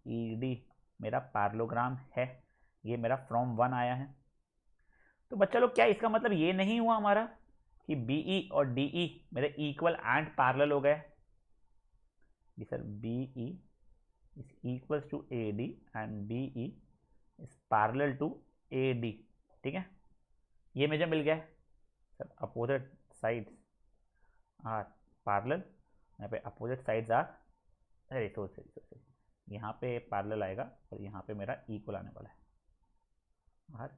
A: ई डी मेरा पैरेललोग्राम है, ये मेरा फ्रॉम 1 आया है। तो बच्चा लोग क्या इसका मतलब ये नहीं हुआ हमारा कि बी ई और डी ई मेरे इक्वल एंड पैरेलल हो गए? जी sir, B E is equal to A D and B E is parallel to A D. ठीक है, ये मुझे मिल गया है sir, opposite sides are parallel, यहाँ पे अपोजिट साइड्स आर, अरे सॉरी यहाँ पे पैरेलल आएगा और यहाँ पे मेरा इक्वल आने वाला है, आर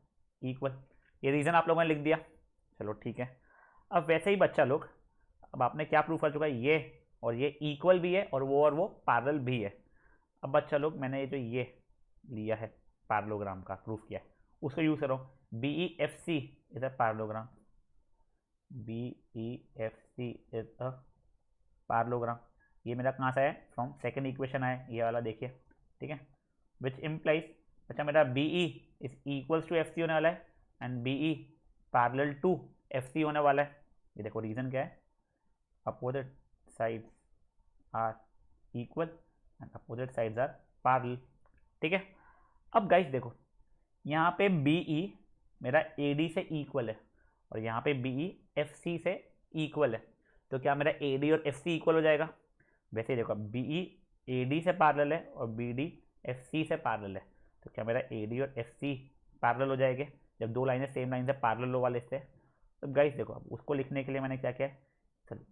A: इक्वल। ये रीज़न आप लोगों ने लिख दिया, चलो ठीक है। अब वैसे ही बच्चा लोग, अब आपने क्या प्रूफ कर चुका है, ये और ये इक्वल भी है और वो पैरेलल भी है। अब बच्चा लोग मैंने ये जो ये लिया है पैरेललोग्राम का प्रूफ किया है, उसको यूज़ करो। B E F C is a parallelogram, B E F C is a parallelogram. ये मेरा कहाँ से है, फ्रॉम सेकेंड इक्वेशन आए, ये वाला देखिए। ठीक है, विच इम्प्लाइज, अच्छा मेरा B E is equals to F C होने वाला है and B E parallel to F C होने वाला है। ये देखो रीज़न क्या है, opposite sides are equal and opposite sides are parallel. ठीक है, अब गाइस देखो यहाँ पे बी ई मेरा ए डी से इक्वल है और यहाँ पे बी ई एफ सी से इक्वल है, तो क्या मेरा ए डी और एफ सी इक्वल हो जाएगा? वैसे ही देखो, बी ई ए डी से पैरेलल है और बी डी एफ सी से पैरेलल है, तो क्या मेरा ए डी और एफ सी पैरेलल हो जाएंगे जब दो लाइनें सेम लाइन से पैरेलल हो वाले से। तो गाइस देखो, अब उसको लिखने के लिए मैंने क्या किया, चलो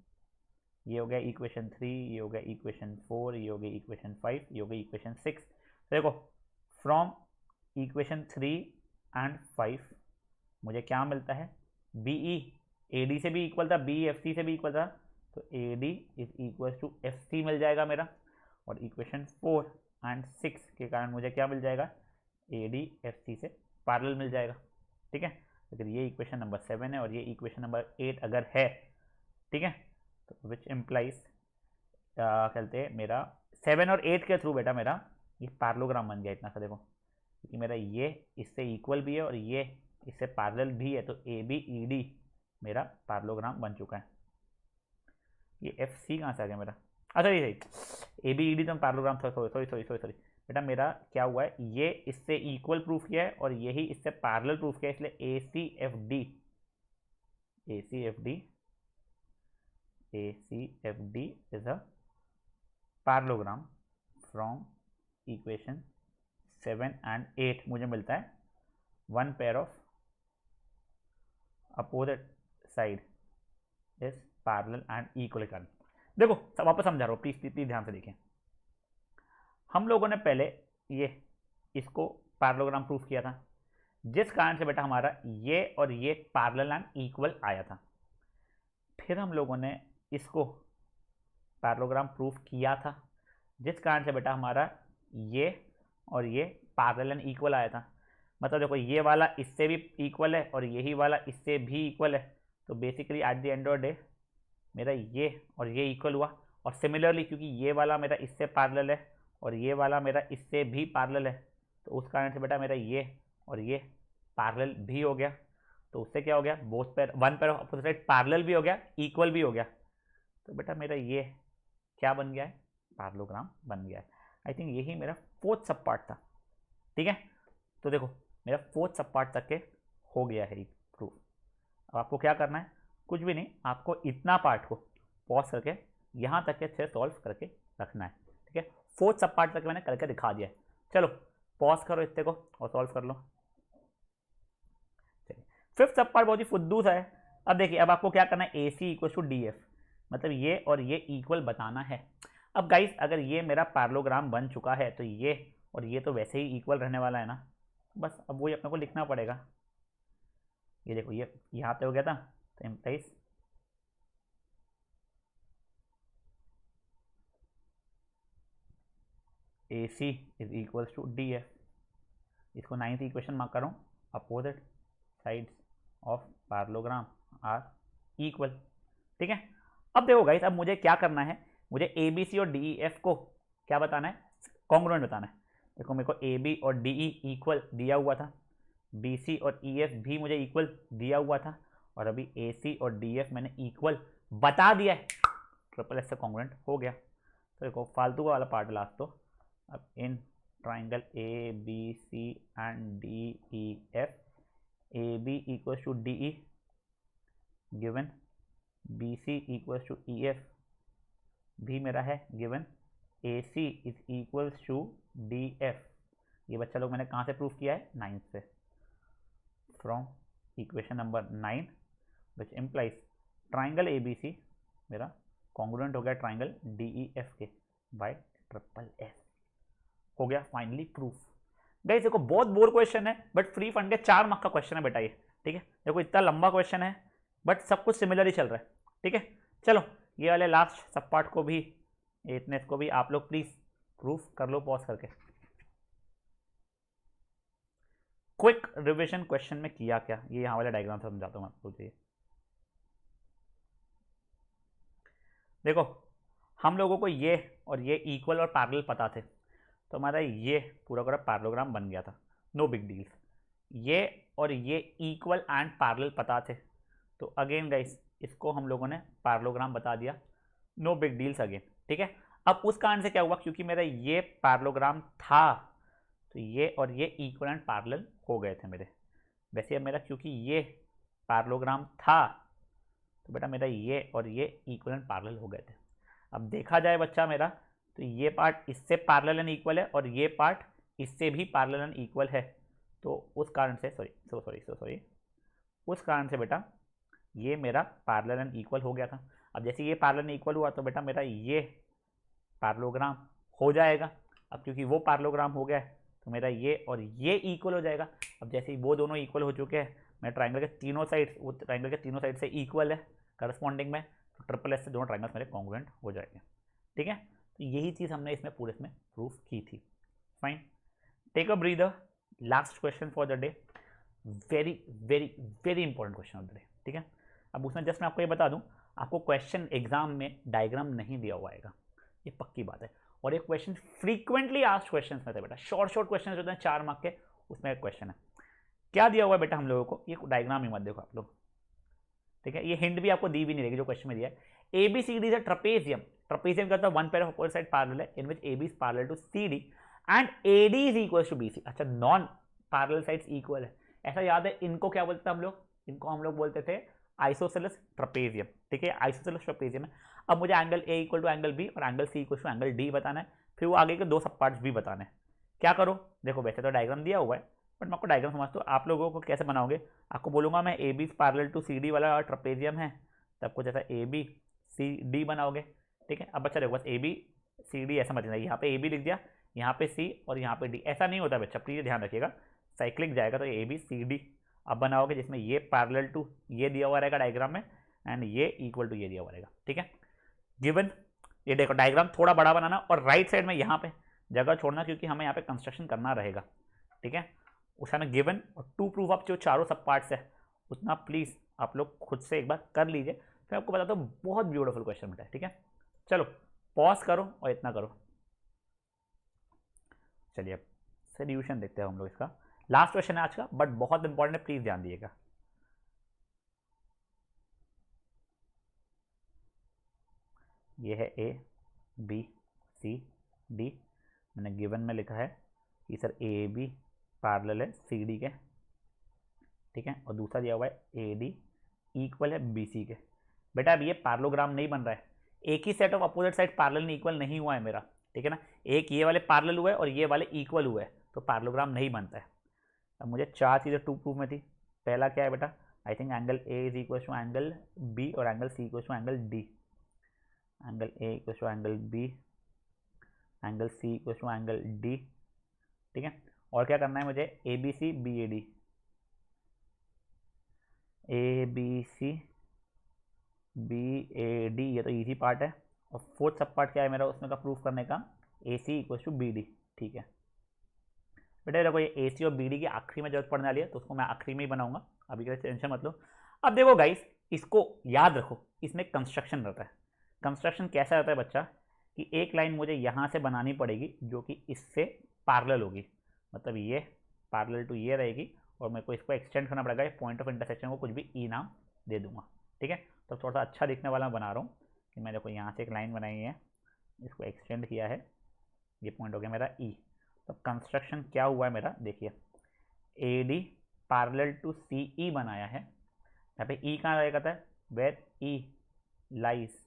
A: ये हो गया इक्वेशन 3, ये हो गया इक्वेशन 4, ये हो गया इक्वेशन 5, ये हो गया इक्वेशन 6। तो देखो फ्रॉम इक्वेशन 3 एंड 5 मुझे क्या मिलता है, बी ई ए डी से भी इक्वल था, बी एफ सी से भी इक्वल था, तो A D is equal to F C मिल जाएगा मेरा। और इक्वेशन 4 एंड 6 के कारण मुझे क्या मिल जाएगा, ए डी एफ सी से पैरेलल मिल जाएगा। ठीक है, अगर ये इक्वेशन नंबर 7 है और ये इक्वेशन नंबर 8 अगर है, ठीक है, तो विच इम्प्लाइज कहते हैं मेरा 7 और 8 के थ्रू बेटा मेरा ये पैरेललोग्राम बन गया इतना सा। देखो क्योंकि मेरा ये इससे इक्वल भी है और ये इससे पैरेलल भी है, तो ए बी ई डी मेरा पैरेललोग्राम बन चुका है। ये एफ सी कहाँ से आ गया मेरा, अच्छा ये सही, ए बी ई डी तो पैरेललोग्राम, सॉरी बेटा मेरा क्या हुआ है, ये इससे इक्वल प्रूफ किया है और यही इससे पैरेलल प्रूफ किया है, इसलिए A C F D is a parallelogram from equation 7 and 8 मुझे मिलता है one pair of opposite side is parallel and equal. देखो सब वापस समझा रहा हूँ, प्लीज ध्यान से देखें। हम लोगों ने पहले ये इसको पैरेललोग्राम प्रूफ किया था, जिस कारण से बेटा हमारा ये और ये पैरेलल एंड इक्वल आया था। फिर हम लोगों ने इसको पैरेललोग्राम प्रूफ किया था, जिस कारण से बेटा हमारा ये और ये पैरेलल एंड इक्वल आया था। मतलब देखो ये वाला इससे भी इक्वल है और यही वाला इससे भी इक्वल है, तो basically at the end of day मेरा ये और ये इक्वल हुआ और सिमिलरली क्योंकि ये वाला मेरा इससे पैरेलल है और ये वाला मेरा इससे भी पैरेलल है, तो उस कारण से बेटा मेरा ये और ये पैरेलल भी हो गया। तो उससे क्या हो गया, both pair one pair of opposite side parallel भी हो गया, इक्वल भी हो गया। तो बेटा मेरा ये क्या बन गया है, पैरेललोग्राम बन गया है। आई थिंक यही मेरा फोर्थ सब पार्ट था। ठीक है, तो देखो मेरा फोर्थ सब पार्ट तक के हो गया है प्रूफ। अब आपको क्या करना है, कुछ भी नहीं, आपको इतना पार्ट को पॉज करके यहाँ तक के अच्छे सॉल्व करके रखना है। ठीक है, फोर्थ सब पार्ट तक मैंने करके दिखा दिया है। चलो पॉज करो इतने को और सॉल्व कर लो। चलिए फिफ्थ सब पार्ट बहुत ही फुद्दू सा है। अब देखिए, अब आपको क्या करना है, ए C equal to D F, मतलब ये और ये इक्वल बताना है। अब गाइस अगर ये मेरा पैरेललोग्राम बन चुका है तो ये और ये तो वैसे ही इक्वल रहने वाला है ना, बस अब वही अपने को लिखना पड़ेगा। ये देखो ये यहाँ पे हो गया था, तो implies A C is equal to D F. इसको 9th इक्वेशन मार्क करो, opposite sides of parallelogram are equal. ठीक है, अब देखो गाइस, अब मुझे क्या करना है, मुझे ए बी सी और डी ई एफ को क्या बताना है, कॉन्ग्रुएंट बताना है। देखो मेरे को ए बी और डी ई इक्वल दिया हुआ था, बी सी और ई एफ भी मुझे इक्वल दिया हुआ था, और अभी ए सी और डी एफ मैंने इक्वल बता दिया है, ट्रिपल एस से कॉन्ग्रुएंट हो गया। तो देखो फालतू का वाला पार्ट लास्ट। तो अब in triangle A B C and D E F, A B equal to D E given, B C equal to E F भी मेरा है given, A C is equal to D F. ये बच्चा लोग मैंने कहाँ से प्रूफ किया है, 9 से, from equation number 9 which implies triangle A B C मेरा कॉन्ग्रुएंट हो गया ट्राइंगल डी ई एफ के बाय ट्रिपल एस। हो गया फाइनली प्रूफ। गाइस देखो बहुत बोर क्वेश्चन है, बट फ्री फंड के 4 मार्क का क्वेश्चन है बेटा ये। ठीक है, देखो इतना लंबा क्वेश्चन है बट सब कुछ सिमिलर ही चल रहा है। ठीक है, चलो ये वाले लास्ट सब पार्ट को भी, इतने को भी आप लोग प्लीज प्रूफ कर लो पॉज करके। क्विक रिवीजन क्वेश्चन में किया क्या, ये यहाँ वाले डायग्राम समझाता हूँ आपको। देखो हम लोगों को ये और ये इक्वल और पैरेलल पता थे, तो हमारा ये पूरा पूरा पैरेललोग्राम बन गया था, नो बिग डील्स। ये और ये इक्वल एंड पैरेलल पता थे, तो अगेन गाइस इसको हम लोगों ने पैरेललोग्राम बता दिया, नो बिग डील्स अगेन। ठीक है, अब उस कारण से क्या हुआ, क्योंकि मेरा ये पैरेललोग्राम था तो ये और ये इक्वल एंड पैरेलल हो गए थे मेरे। वैसे अब मेरा क्योंकि ये पैरेललोग्राम था तो बेटा मेरा ये और ये इक्वल एंड पैरेलल हो गए थे। अब देखा जाए बच्चा मेरा, तो ये पार्ट इससे पैरेलल एंड इक्वल है और ये पार्ट इससे भी पैरेलल एंड इक्वल है, तो उस कारण से सॉरी उस कारण से बेटा ये मेरा पैरेलल एंड इक्वल हो गया था। अब जैसे ये पैरेलल एंड इक्वल हुआ तो बेटा मेरा ये पैरेललोग्राम हो जाएगा। अब क्योंकि वो पैरेललोग्राम हो गया है तो मेरा ये और ये इक्वल हो जाएगा। अब जैसे ही वो दोनों इक्वल हो चुके हैं, मैं ट्राइंगल के तीनों साइड, वो ट्राइंगल के तीनों साइड से इक्वल है करस्पॉन्डिंग में, तो ट्रिपल एस से दोनों ट्राइंगल्स मेरे कॉन्ग्रुएंट हो जाएंगे। ठीक है, तो यही चीज़ हमने इसमें पूरे इसमें प्रूफ की थी। Fine, take a breather, last question for the day, very very very important question of the day. ठीक है, अब उसमें जस्ट मैं आपको ये बता दूं, आपको क्वेश्चन एग्जाम में डायग्राम नहीं दिया हुआ आएगा, ये पक्की बात है। और एक क्वेश्चन फ्रीक्वेंटली आस्क्ड क्वेश्चंस में थे बेटा, शॉर्ट क्वेश्चन होते हैं 4 मार्क के, उसमें एक क्वेश्चन है। क्या दिया हुआ है बेटा हम लोगों को, ये डायग्राम ही मत देखो आप लोग। ठीक है, ये हिंट भी आपको दी भी नहीं रहेगी जो क्वेश्चन में दिया है। A B C D is a trapezium, trapezium का one pair of opposite side parallel है in which A B is parallel to C D and A D is equal to B C. अच्छा, non parallel sides equal है, ऐसा याद है। इनको क्या बोलते थे हम लोग, इनको हम लोग बोलते थे आइसोसेलेस ट्रपेजियम। ठीक है, आइसोसेलेस ट्रपेजियम है। अब मुझे angle A equal to angle B और angle C equal to angle D बताना है, फिर वो आगे के 2 सब पार्ट्स भी बताने हैं। क्या करो, देखो वैसे तो डायग्राम दिया हुआ है बट मैं आपको डायग्राम समझता हूँ, आप लोगों को कैसे बनाओगे। आपको बोलूँगा मैं A B parallel to C D वाला ट्रपेजियम है, तब कुछ ऐसा ए बी सी डी बनाओगे। ठीक है, अब बच्चा देखो बस ए बी सी डी ऐसा मत लिखना, यहाँ पे ए बी लिख दिया, यहाँ पे सी और यहाँ पे डी, ऐसा नहीं होता बच्चा, प्लीज ध्यान रखिएगा। साइक्लिक जाएगा तो ए बी सी डी अब बनाओगे, जिसमें ये पैरेलल टू ये दिया हुआ रहेगा डायग्राम में एंड ये इक्वल टू ये दिया हुआ रहेगा। ठीक है, गिवन ये देखो डायग्राम थोड़ा बड़ा बनाना और राइट साइड में यहाँ पे जगह छोड़ना, क्योंकि हमें यहाँ पे कंस्ट्रक्शन करना रहेगा। ठीक है, उसमें गिवन और टू प्रूफ आप जो चारों सब पार्ट्स है उतना प्लीज आप लोग खुद से एक बार कर लीजिए, फिर आपको बताता हूँ। बहुत ब्यूटीफुल क्वेश्चन बेटा है। ठीक है, चलो पॉज करो और इतना करो। चलिए अब सोल्यूशन देखते हैं हम लोग इसका। लास्ट क्वेश्चन है आज का, बट बहुत इंपॉर्टेंट है, प्लीज ध्यान दिएगा। ये है ए बी सी डी, मैंने गिवन में लिखा है कि सर ए बी पैरेलल है सी डी के, ठीक है, और दूसरा दिया हुआ है ए डी इक्वल है बी सी के। बेटा अब ये पैरेललोग्राम नहीं बन रहा है, एक ही set of opposite side parallel नहीं इक्वल नहीं हुआ है मेरा, ठीक है ना, एक ये वाले पैरेलल हुए और ये वाले इक्वल हुए, तो पैरेललोग्राम नहीं बनता है। अब मुझे चार चीज़ें टू प्रूफ में थी। पहला क्या है बेटा, I think angle A is equal to angle B और angle C equal to angle D. Angle A equal to angle B, angle C equal to angle D, ठीक है। और क्या करना है मुझे, A B C B A D, A B C B A D, ये तो इजी पार्ट है। और फोर्थ सब पार्ट क्या है मेरा उसमें का प्रूफ करने का, ए C equal to B D, ठीक है। बेटा देखो ये ए सी और बी डी की आखिरी में जरूरत पड़ने वाली है, तो उसको मैं आखिरी में ही बनाऊंगा, अभी के टेंशन मत लो। अब देखो गाइस, इसको याद रखो, इसमें कंस्ट्रक्शन रहता है। कंस्ट्रक्शन कैसा रहता है बच्चा, कि एक लाइन मुझे यहाँ से बनानी पड़ेगी जो कि इससे पैरेलल होगी, मतलब ये पैरेलल टू ये रहेगी, और मेरे को इसको एक्सटेंड करना पड़ेगा, पॉइंट ऑफ इंटरसेक्शन को कुछ भी ई नाम दे दूंगा, ठीक है। तो थोड़ा सा अच्छा दिखने वाला बना रहा हूँ कि मैं देखो यहाँ से एक लाइन बनाई है, इसको एक्सटेंड किया है, ये पॉइंट हो गया मेरा ई। तो कंस्ट्रक्शन क्या हुआ है मेरा, देखिए A D parallel to C E बनाया है, यहाँ पे ई कहाँ रहेगा था, where E lies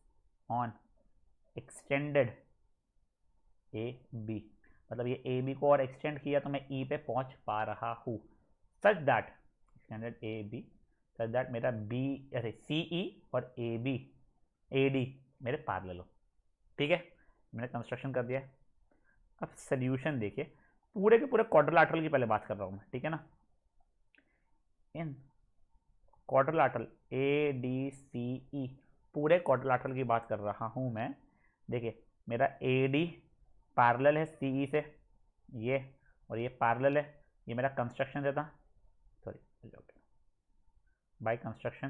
A: on extended A B, मतलब ये ए बी को और एक्सटेंड किया तो मैं ई पे पहुंच पा रहा हूँ, such that extended A B such that मेरा बी ऐसे सी ई और ए बी ए डी मेरे पैरेलल हो, ठीक है। मैंने कंस्ट्रक्शन कर दिया। अब सोल्यूशन देखिए, पूरे के पूरे क्वाड्रिलेटरल की पहले बात कर रहा हूँ मैं, ठीक है ना। इन क्वाड्रिलेटरल ए डी सी ई, पूरे क्वाड्रिलेटरल की बात कर रहा हूँ मैं। देखिए मेरा ए डी पैरेलल है सी ई से, ये और ये पैरेलल है, ये मेरा कंस्ट्रक्शन देता, सॉरी बाय कंस्ट्रक्शन,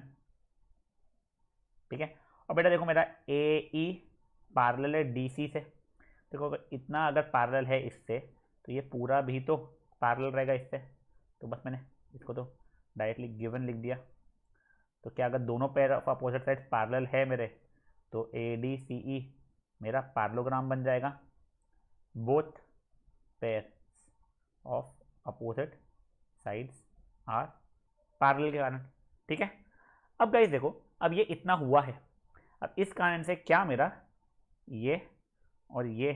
A: ठीक है। और बेटा देखो मेरा ए ई पैरेलल है डी सी से, देखो अगर इतना अगर पैरेलल है इससे, तो ये पूरा भी तो पैरेलल रहेगा इससे, तो बस मैंने इसको तो डायरेक्टली गिवन लिख दिया। तो क्या अगर दोनों pair of opposite side parallel है मेरे, तो ए डी सी ई मेरा पैरेललोग्राम बन जाएगा, both pair of opposite sides are parallel के कारण, ठीक है। अब गाइस देखो, अब ये इतना हुआ है, अब इस कारण से क्या मेरा ये और ये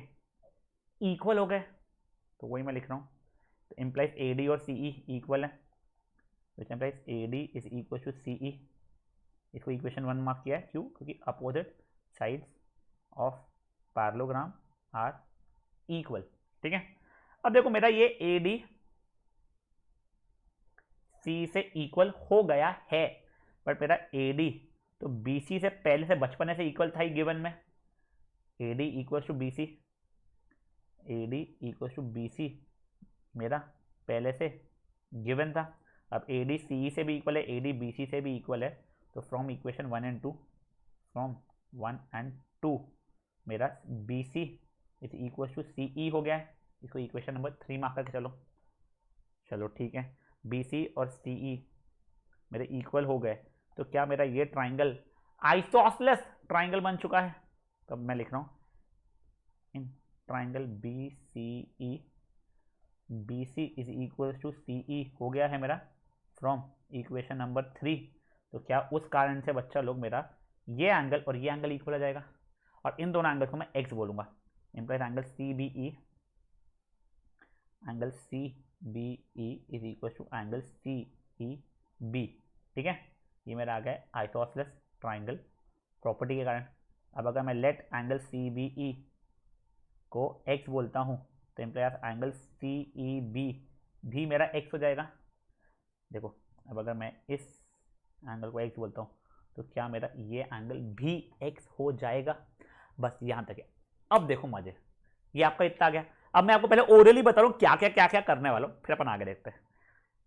A: इक्वल हो गए, तो वही मैं लिख रहा हूँ, तो इम्प्लाइज ए डी और सी ई इक्वल है, which implies A D is equal to C E. इसको इक्वेशन 1 मार्क किया है, क्यों, क्योंकि opposite sides of parallelogram are equal, ठीक है। अब देखो मेरा ये ए डी सी से इक्वल हो गया है, बट मेरा ए डी तो बी सी से पहले से बचपन से इक्वल था ही गिवन में, A D equal to B C, A D equal to B C मेरा पहले से गिवन था। अब ए डी सी से भी इक्वल है, ए डी बी सी से भी इक्वल है, तो from equation 1 and 2, from 1 and 2 मेरा B C is equal to C E हो गया है। इसको इक्वेशन नंबर 3 मार्क करके चलो, चलो ठीक है, बी सी और सी ई मेरे इक्वल हो गए, तो क्या मेरा ये ट्राइंगल आइसोसेलेस ट्राइंगल बन चुका है। तो अब मैं लिख रहा हूँ in triangle B C E, B C is equal to C E हो गया है मेरा फ्रॉम इक्वेशन नंबर 3। तो क्या उस कारण से बच्चा लोग मेरा ये एंगल और ये एंगल इक्वल हो जाएगा, और इन दोनों एंगल को मैं एक्स बोलूँगा, implies angle C B E, angle C B E is equal to angle C E B, ठीक है। ये मेरा आ गया आइसोसेलेस ट्राइंगल प्रॉपर्टी के कारण। अब अगर मैं let angle C B E को एक्स बोलता हूँ, तो implies angle C E B भी मेरा एक्स हो जाएगा। देखो अब अगर मैं इस एंगल को एक्स बोलता हूँ, तो क्या मेरा ये एंगल भी एक्स हो जाएगा। बस यहाँ तक है। अब देखो मजे, ये आपका इतना आ गया। अब मैं आपको पहले ओरली बता रहा हूँ क्या क्या करने वाला हूँ, फिर अपन आगे देखते हैं।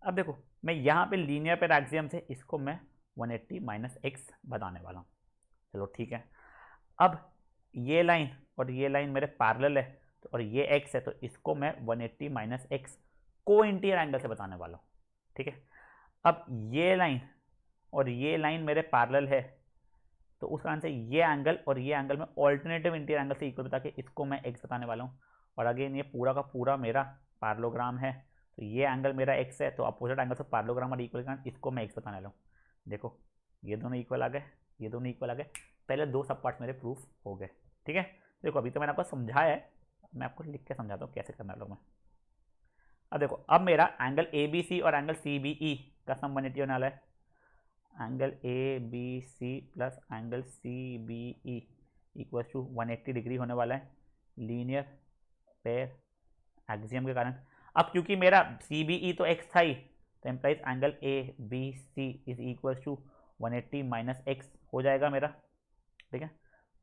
A: अब देखो मैं यहाँ पे लीनियर पेर एक्सियम से इसको मैं 180 माइनस एक्स बताने वाला हूँ, चलो ठीक है। अब ये लाइन और ये लाइन मेरे पैरेलल है तो और ये x है, तो इसको मैं 180 माइनस एक्स को इंटीरियर एंगल से बताने वाला हूँ। ठीक है, अब ये लाइन और ये लाइन मेरे पैरेलल है तो उस कारण से ये एंगल और ये एंगल में ऑल्टरनेटिव इंटीरियर एंगल से इक्वल बता के इसको मैं x बताने वाला हूँ। और अगेन ये पूरा का पूरा मेरा पैरेललोग्राम है, तो ये एंगल मेरा x है, तो अपोजिट एंगल से पैरेललोग्राम और इक्वल कारण इसको मैं x बताने वाला हूँ। देखो ये दोनों इक्वल आ गए, ये दोनों इक्वल आ गए, पहले दो सब पार्ट्स मेरे प्रूफ हो गए। ठीक है, देखो अभी तो मैंने आपको समझाया है, मैं आपको लिख के समझाता हूँ कैसे करना लोग मैं। अब देखो, अब मेरा एंगल ए बी सी और एंगल सी बी ई का सम 180 होने वाला है। Angle A B C plus angle C B E equal to 180 degree होने वाला है लीनियर पेयर एक्सियम के कारण। अब क्योंकि मेरा सी बी ई तो एक्स था ही, तो implies angle A B C is equal to 180 minus X हो जाएगा मेरा। ठीक है,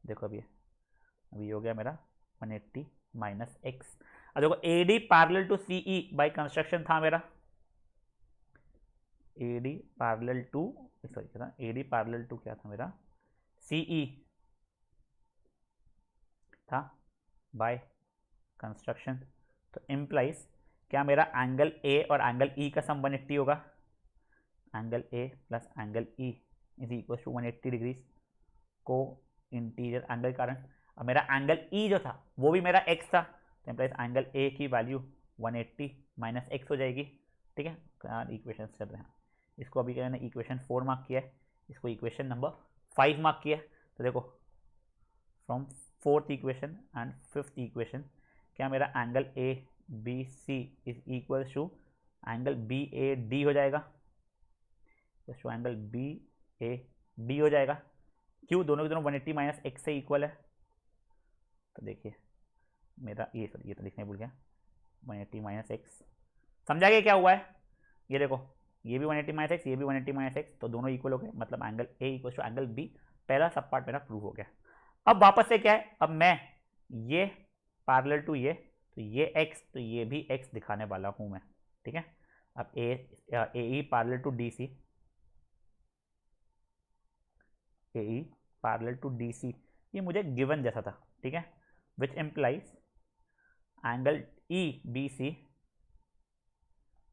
A: देखो अभी हो गया मेरा 180 माइनस एक्स। अब देखो A D parallel to C E by construction था मेरा, A D parallel to sorry A D parallel to क्या था मेरा, सी ई था बाय कंस्ट्रक्शन। तो इम्प्लाइज क्या मेरा एंगल ए और एंगल ई का सम 180 होगा, angle A plus angle E is equal to 180 degrees को इंटीरियर एंगल के कारण। अब मेरा एंगल ई जो था वो भी मेरा एक्स था, तो इम्प्लाइज एंगल ए की वैल्यू 180 माइनस एक्स हो जाएगी। ठीक है, इक्वेशन चल रहे हैं, इसको अभी क्या इक्वेशन 4 मार्क किया है, इसको इक्वेशन नंबर 5 मार्क किया है। तो देखो from fourth equation and fifth equation क्या मेरा angle A B C is equal to angle B A D हो जाएगा, तो एंगल बी ए डी हो जाएगा। क्यों, दोनों के दोनों 180 माइनस एक्स से इक्वल है। तो देखिए मेरा ये तो लिखने भूल गया, 180 माइनस एक्स, समझा गया क्या हुआ है। ये देखो ये भी 180 माइनस एक्स, ये भी 180 माइनस एक्स, तो दोनों इक्वल हो गए, मतलब angle A equal to angle B, पहला सब पार्ट मेरा प्रूव हो गया। अब वापस से क्या है, अब मैं ये पैरेलल टू ये, तो ये एक्स तो ये भी एक्स दिखाने वाला हूं मैं। ठीक है, अब A E parallel to D C, A E parallel to D C ये मुझे गिवन जैसा था। ठीक है, which implies angle E B C,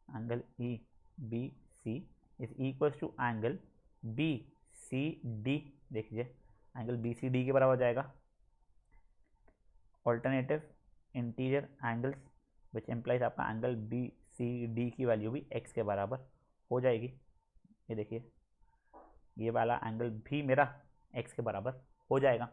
A: angle E B C is equal to angle B C D. देखिए एंगल बी सी डी के बराबर हो जाएगा alternative interior angles, which implies आपका एंगल बी सी डी की वैल्यू भी X के बराबर हो जाएगी। ये देखिए ये वाला एंगल भी मेरा एक्स के बराबर हो जाएगा।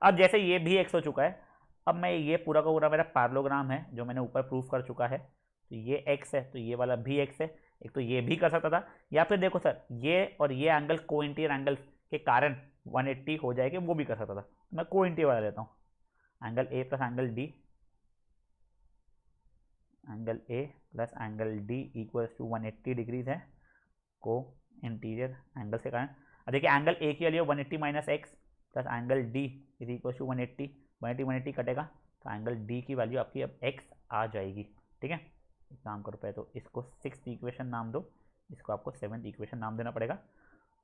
A: अब जैसे ये भी एक्स हो चुका है, अब मैं ये पूरा का पूरा मेरा पैरेललोग्राम है जो मैंने ऊपर प्रूफ कर चुका है, तो ये एक्स है तो ये वाला भी एक्स है। एक तो ये भी कर सकता था, या फिर देखो सर ये और ये एंगल को इंटीरियर एंगल के कारण 180 हो जाएगा, वो भी कर सकता था। मैं को इंटीरियर वाला लेता हूँ, angle A plus angle D, angle A plus angle D equals to 180 degrees है को इंटीरियर एंगल के कारण। अब देखिए एंगल ए की value 180 minus X plus angle D is equal to 180, 180 कटेगा तो एंगल डी की वैल्यू आपकी अब एक्स आ जाएगी। ठीक है, एक काम करो पहले तो इसको 6th इक्वेशन नाम दो, इसको आपको 7th इक्वेशन नाम देना पड़ेगा,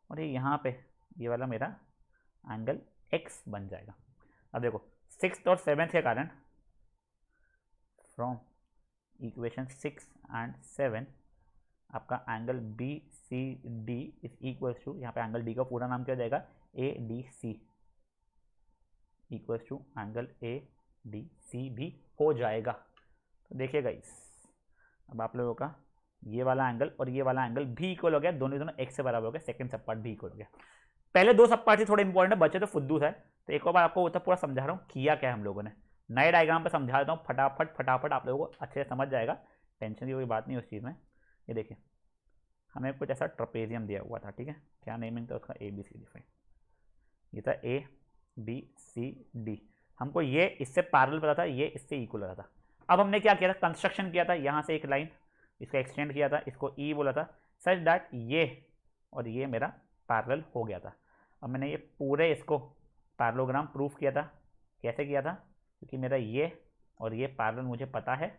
A: और ये यहाँ पे ये वाला मेरा एंगल एक्स बन जाएगा। अब देखो 6th और 7th के कारण फ्रॉम इक्वेशन 6 एंड 7 आपका angle B C D is equal to, यहाँ पे एंगल डी का पूरा नाम क्या हो जाएगा, A D C equal to angle A D C भी हो जाएगा। तो देखिएगा अब आप लोगों का ये वाला एंगल और ये वाला एंगल भी इक्वल हो गया, दोनों एक्स से बराबर हो गया, सेकंड सब पार्ट भी इक्वल हो गया। पहले दो सब पार्ट ही थोड़े इंपॉर्टेंट है, बच्चे तो फुद्दू है, तो एक बार आपको पूरा समझा रहा हूँ किया क्या है हम लोगों ने, नए डायग्राम पे समझा देता हूँ फटाफट आप लोगों को अच्छे से समझ जाएगा, टेंशन की कोई बात नहीं उस चीज़ में। ये देखिए हमें कुछ ऐसा ट्रपेजियम दिया हुआ था, ठीक है, क्या नेमिंग था उसका, A B C D fine, ये था ए बी सी डी, हमको ये इससे पैरेलल पता था, ये इससे इक्वल रहा था। अब हमने क्या किया था, कंस्ट्रक्शन किया था, यहाँ से एक लाइन इसको एक्सटेंड किया था, इसको ई बोला था, सच दैट ये और ये मेरा पैरेलल हो गया था। अब मैंने ये पूरे इसको पैरेललोग्राम प्रूफ किया था, कैसे किया था, क्योंकि मेरा ये और ये पैरेलल मुझे पता है,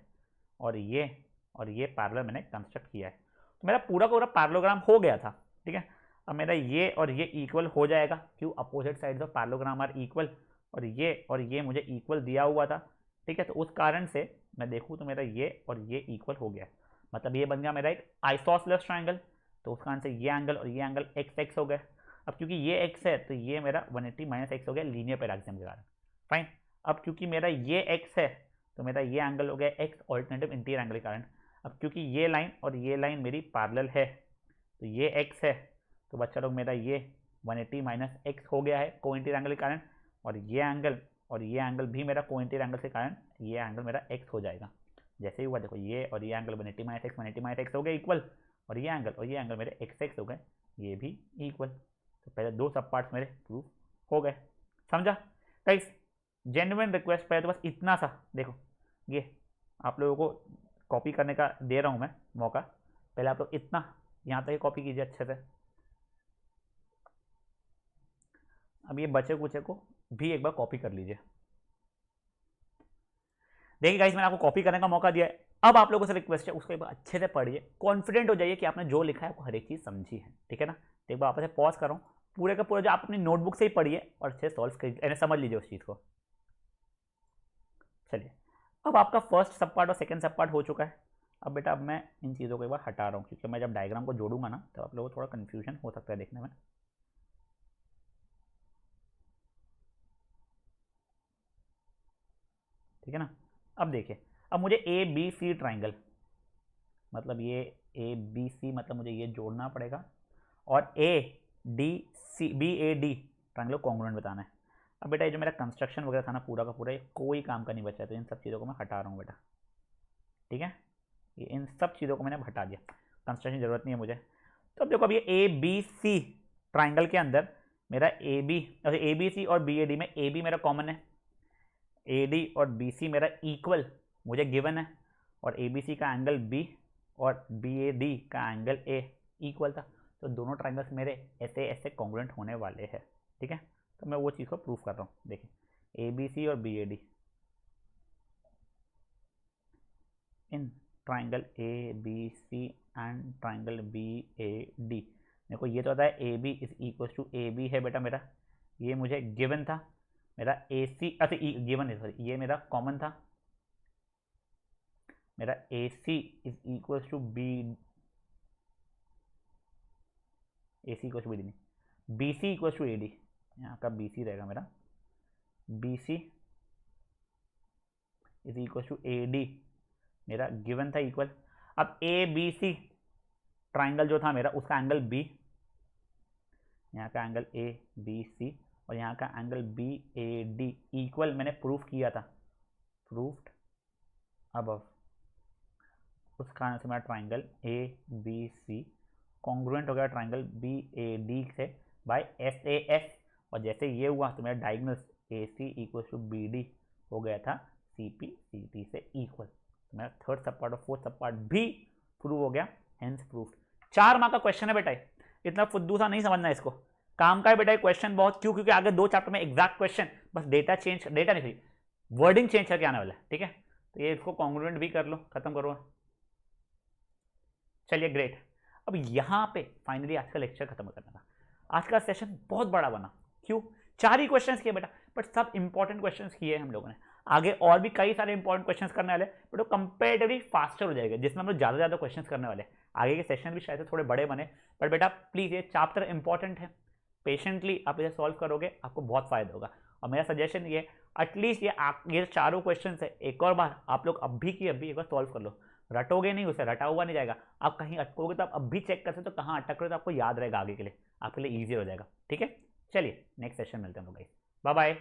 A: और ये पैरेलल मैंने कंस्ट्रक्ट किया है, तो मेरा पूरा का पूरा पैरेललोग्राम हो गया था। ठीक है, अब मेरा ये और ये इक्वल हो जाएगा, क्यों, opposite sides of parallelogram are equal, और ये मुझे इक्वल दिया हुआ था, ठीक है। तो उस कारण से मैं देखूँ तो मेरा ये और ये इक्वल हो गया, मतलब ये बन गया मेरा एक आइसोसेलेस ट्राइंगल। तो उस कारण से ये एंगल और ये एंगल एक्स एक्स हो गए। अब क्योंकि ये एक्स है तो ये मेरा 180 माइनस एक्स हो गया लीनियर पैराग्राम के कारण। फाइन। अब क्योंकि मेरा ये एक्स है तो मेरा ये एंगल हो गया एक्स ऑल्टरनेटिव इंटीरियर एंगल के कारण। अब क्योंकि ये लाइन और ये लाइन मेरी पैरेलल है तो ये एक्स है, तो बच्चा लोग मेरा ये 180 माइनस एक्स हो गया है को इंटीरियर एंगल के कारण। और ये एंगल भी मेरा को इंटीरियर एंगल के कारण ये एंगल मेरा एक्स हो जाएगा। जैसे ही हुआ देखो ये और ये एंगल 180 माइनस एक्स हो गया इक्वल, और ये एंगल मेरे एक्स एक्स हो गए, ये भी इक्वल। तो पहले दो सब पार्ट्स मेरे प्रूफ हो गए। समझा गाइस? जेन्युइन रिक्वेस्ट पहले तो बस इतना सा देखो, ये आप लोगों को कॉपी करने का दे रहा हूँ मैं मौका, पहले आप लोग इतना यहाँ तक कॉपी कीजिए अच्छे से। अब ये बचे कुचे को भी एक बार कॉपी कर लीजिए। देखिए गाइस, मैंने आपको कॉपी करने का मौका दिया है। अब आप लोगों से रिक्वेस्ट है उसको एक बार अच्छे से पढ़िए, कॉन्फिडेंट हो जाइए कि आपने जो लिखा है आपको हर एक चीज़ समझी है, ठीक है ना। तो एक बार आपसे पॉज कर रहा हूँ, पूरे का पूरा जो आप अपनी नोटबुक से ही पढ़िए और अच्छे सॉल्व कर समझ लीजिए उस चीज़ को। चलिए, अब आपका फर्स्ट सब पार्ट और सेकंड सब पार्ट हो चुका है। अब बेटा अब मैं इन चीज़ों को एक बार हटा रहा हूँ, क्योंकि मैं जब डायग्राम को जोड़ूंगा ना तो आप लोगों को थोड़ा कन्फ्यूजन हो सकता है देखने में। ठीक है ना। अब देखिए, अब मुझे ए बी सी ट्राइंगल, मतलब ये ए बी सी मतलब मुझे ये जोड़ना पड़ेगा, और A D C B A D triangle congruent बताना है। अब बेटा ये जो मेरा कंस्ट्रक्शन वगैरह था ना पूरा का पूरा, ये कोई काम का नहीं बचा है, तो इन सब चीज़ों को मैं हटा रहा हूँ बेटा, ठीक है। ये इन सब चीज़ों को मैंने हटा दिया, कंस्ट्रक्शन की जरूरत नहीं है मुझे। तो अब देखो, अब ये ए बी सी ट्राइंगल के अंदर मेरा ए बी सी और बी ए डी में ए बी मेरा कॉमन है, ए डी और बी सी मेरा इक्वल मुझे गिवन है, और ए बी सी का एंगल बी और बी ए डी का एंगल ए इक्वल था। तो दोनों ट्राइंगल्स मेरे ऐसे ऐसे कॉन्ग्रुएंट होने वाले हैं, ठीक है। तो मैं वो चीज़ को प्रूफ कर रहा हूँ। देखिए, ए बी सी और B A D in triangle A B C and triangle B A D, देखो ये तो होता है A B is equal to A B है बेटा मेरा, ये मुझे गिवन था। मेरा ए सी अच्छा गिवन है, सॉरी ये मेरा कॉमन था, मेरा A C is equal to B, A C equal to B D नहीं, B C equal to A D, यहाँ का बी सी रहेगा मेरा, B C is equal to A D मेरा गिवन था इक्वल। अब ए बी सी ट्राइंगल जो था मेरा उसका एंगल बी, यहाँ का एंगल ए बी सी और यहाँ का angle B A D equal मैंने प्रूफ किया था, प्रूफ्ड अबव। उस कारण से मेरा triangle A B C congruent हो गया ट्राइंगल बी ए डी से बाय एस ए एस, और जैसे ये हुआ तो मेरा diagonals A C equal to B D हो गया था सी पी सी टी से इक्वल। तो मेरा थर्ड सब पार्ट और फोर्थ सब पार्ट भी प्रूव हो गया, हेंस प्रूफ। 4 मार्क का क्वेश्चन है बेटा, इतना फुद्दू सा नहीं समझना इसको, काम का है बेटा क्वेश्चन बहुत। क्यों? क्योंकि आगे 2 चैप्टर में एग्जैक्ट क्वेश्चन, बस डेटा नहीं थी, वर्डिंग चेंज करके आने वाला है, ठीक है। तो ये इसको कॉन्ग्रुएंट भी कर लो, खत्म करो। चलिए ग्रेट। अब यहाँ पे फाइनली आज का लेक्चर खत्म करना था। आज का सेशन बहुत बड़ा बना, क्यों? 4 ही क्वेश्चन किए बेटा, बट सब इंपॉर्टेंट क्वेश्चन किए हम लोगों ने। आगे और भी कई सारे इंपॉर्टेंट क्वेश्चन करने वाले, बट वो कंपेरेटिवली फास्टर हो जाएगा, जिसमें हम लोग ज़्यादा क्वेश्चन करने वाले। आगे के सेशन भी शायद थोड़े बड़े बने, बट बेटा प्लीज़ ये चैप्टर इंपॉर्टेंट है, पेशेंटली आप इसे सॉल्व करोगे आपको बहुत फायदा होगा। और मेरा सजेशन ये, एटलीस्ट ये चारों क्वेश्चन है एक और बार आप लोग अभी की अभी एक बार सॉल्व कर लो। रटोगे नहीं, उसे रटा हुआ नहीं जाएगा। आप कहीं अटकोगे तो आप अब भी चेक कर सकते हो, तो कहाँ अटक रहे हो तो आपको याद रहेगा, आगे के लिए आपके लिए ईजी हो जाएगा, ठीक है। चलिए नेक्स्ट सेशन मिलते हैं हम लोग, बाय बाय।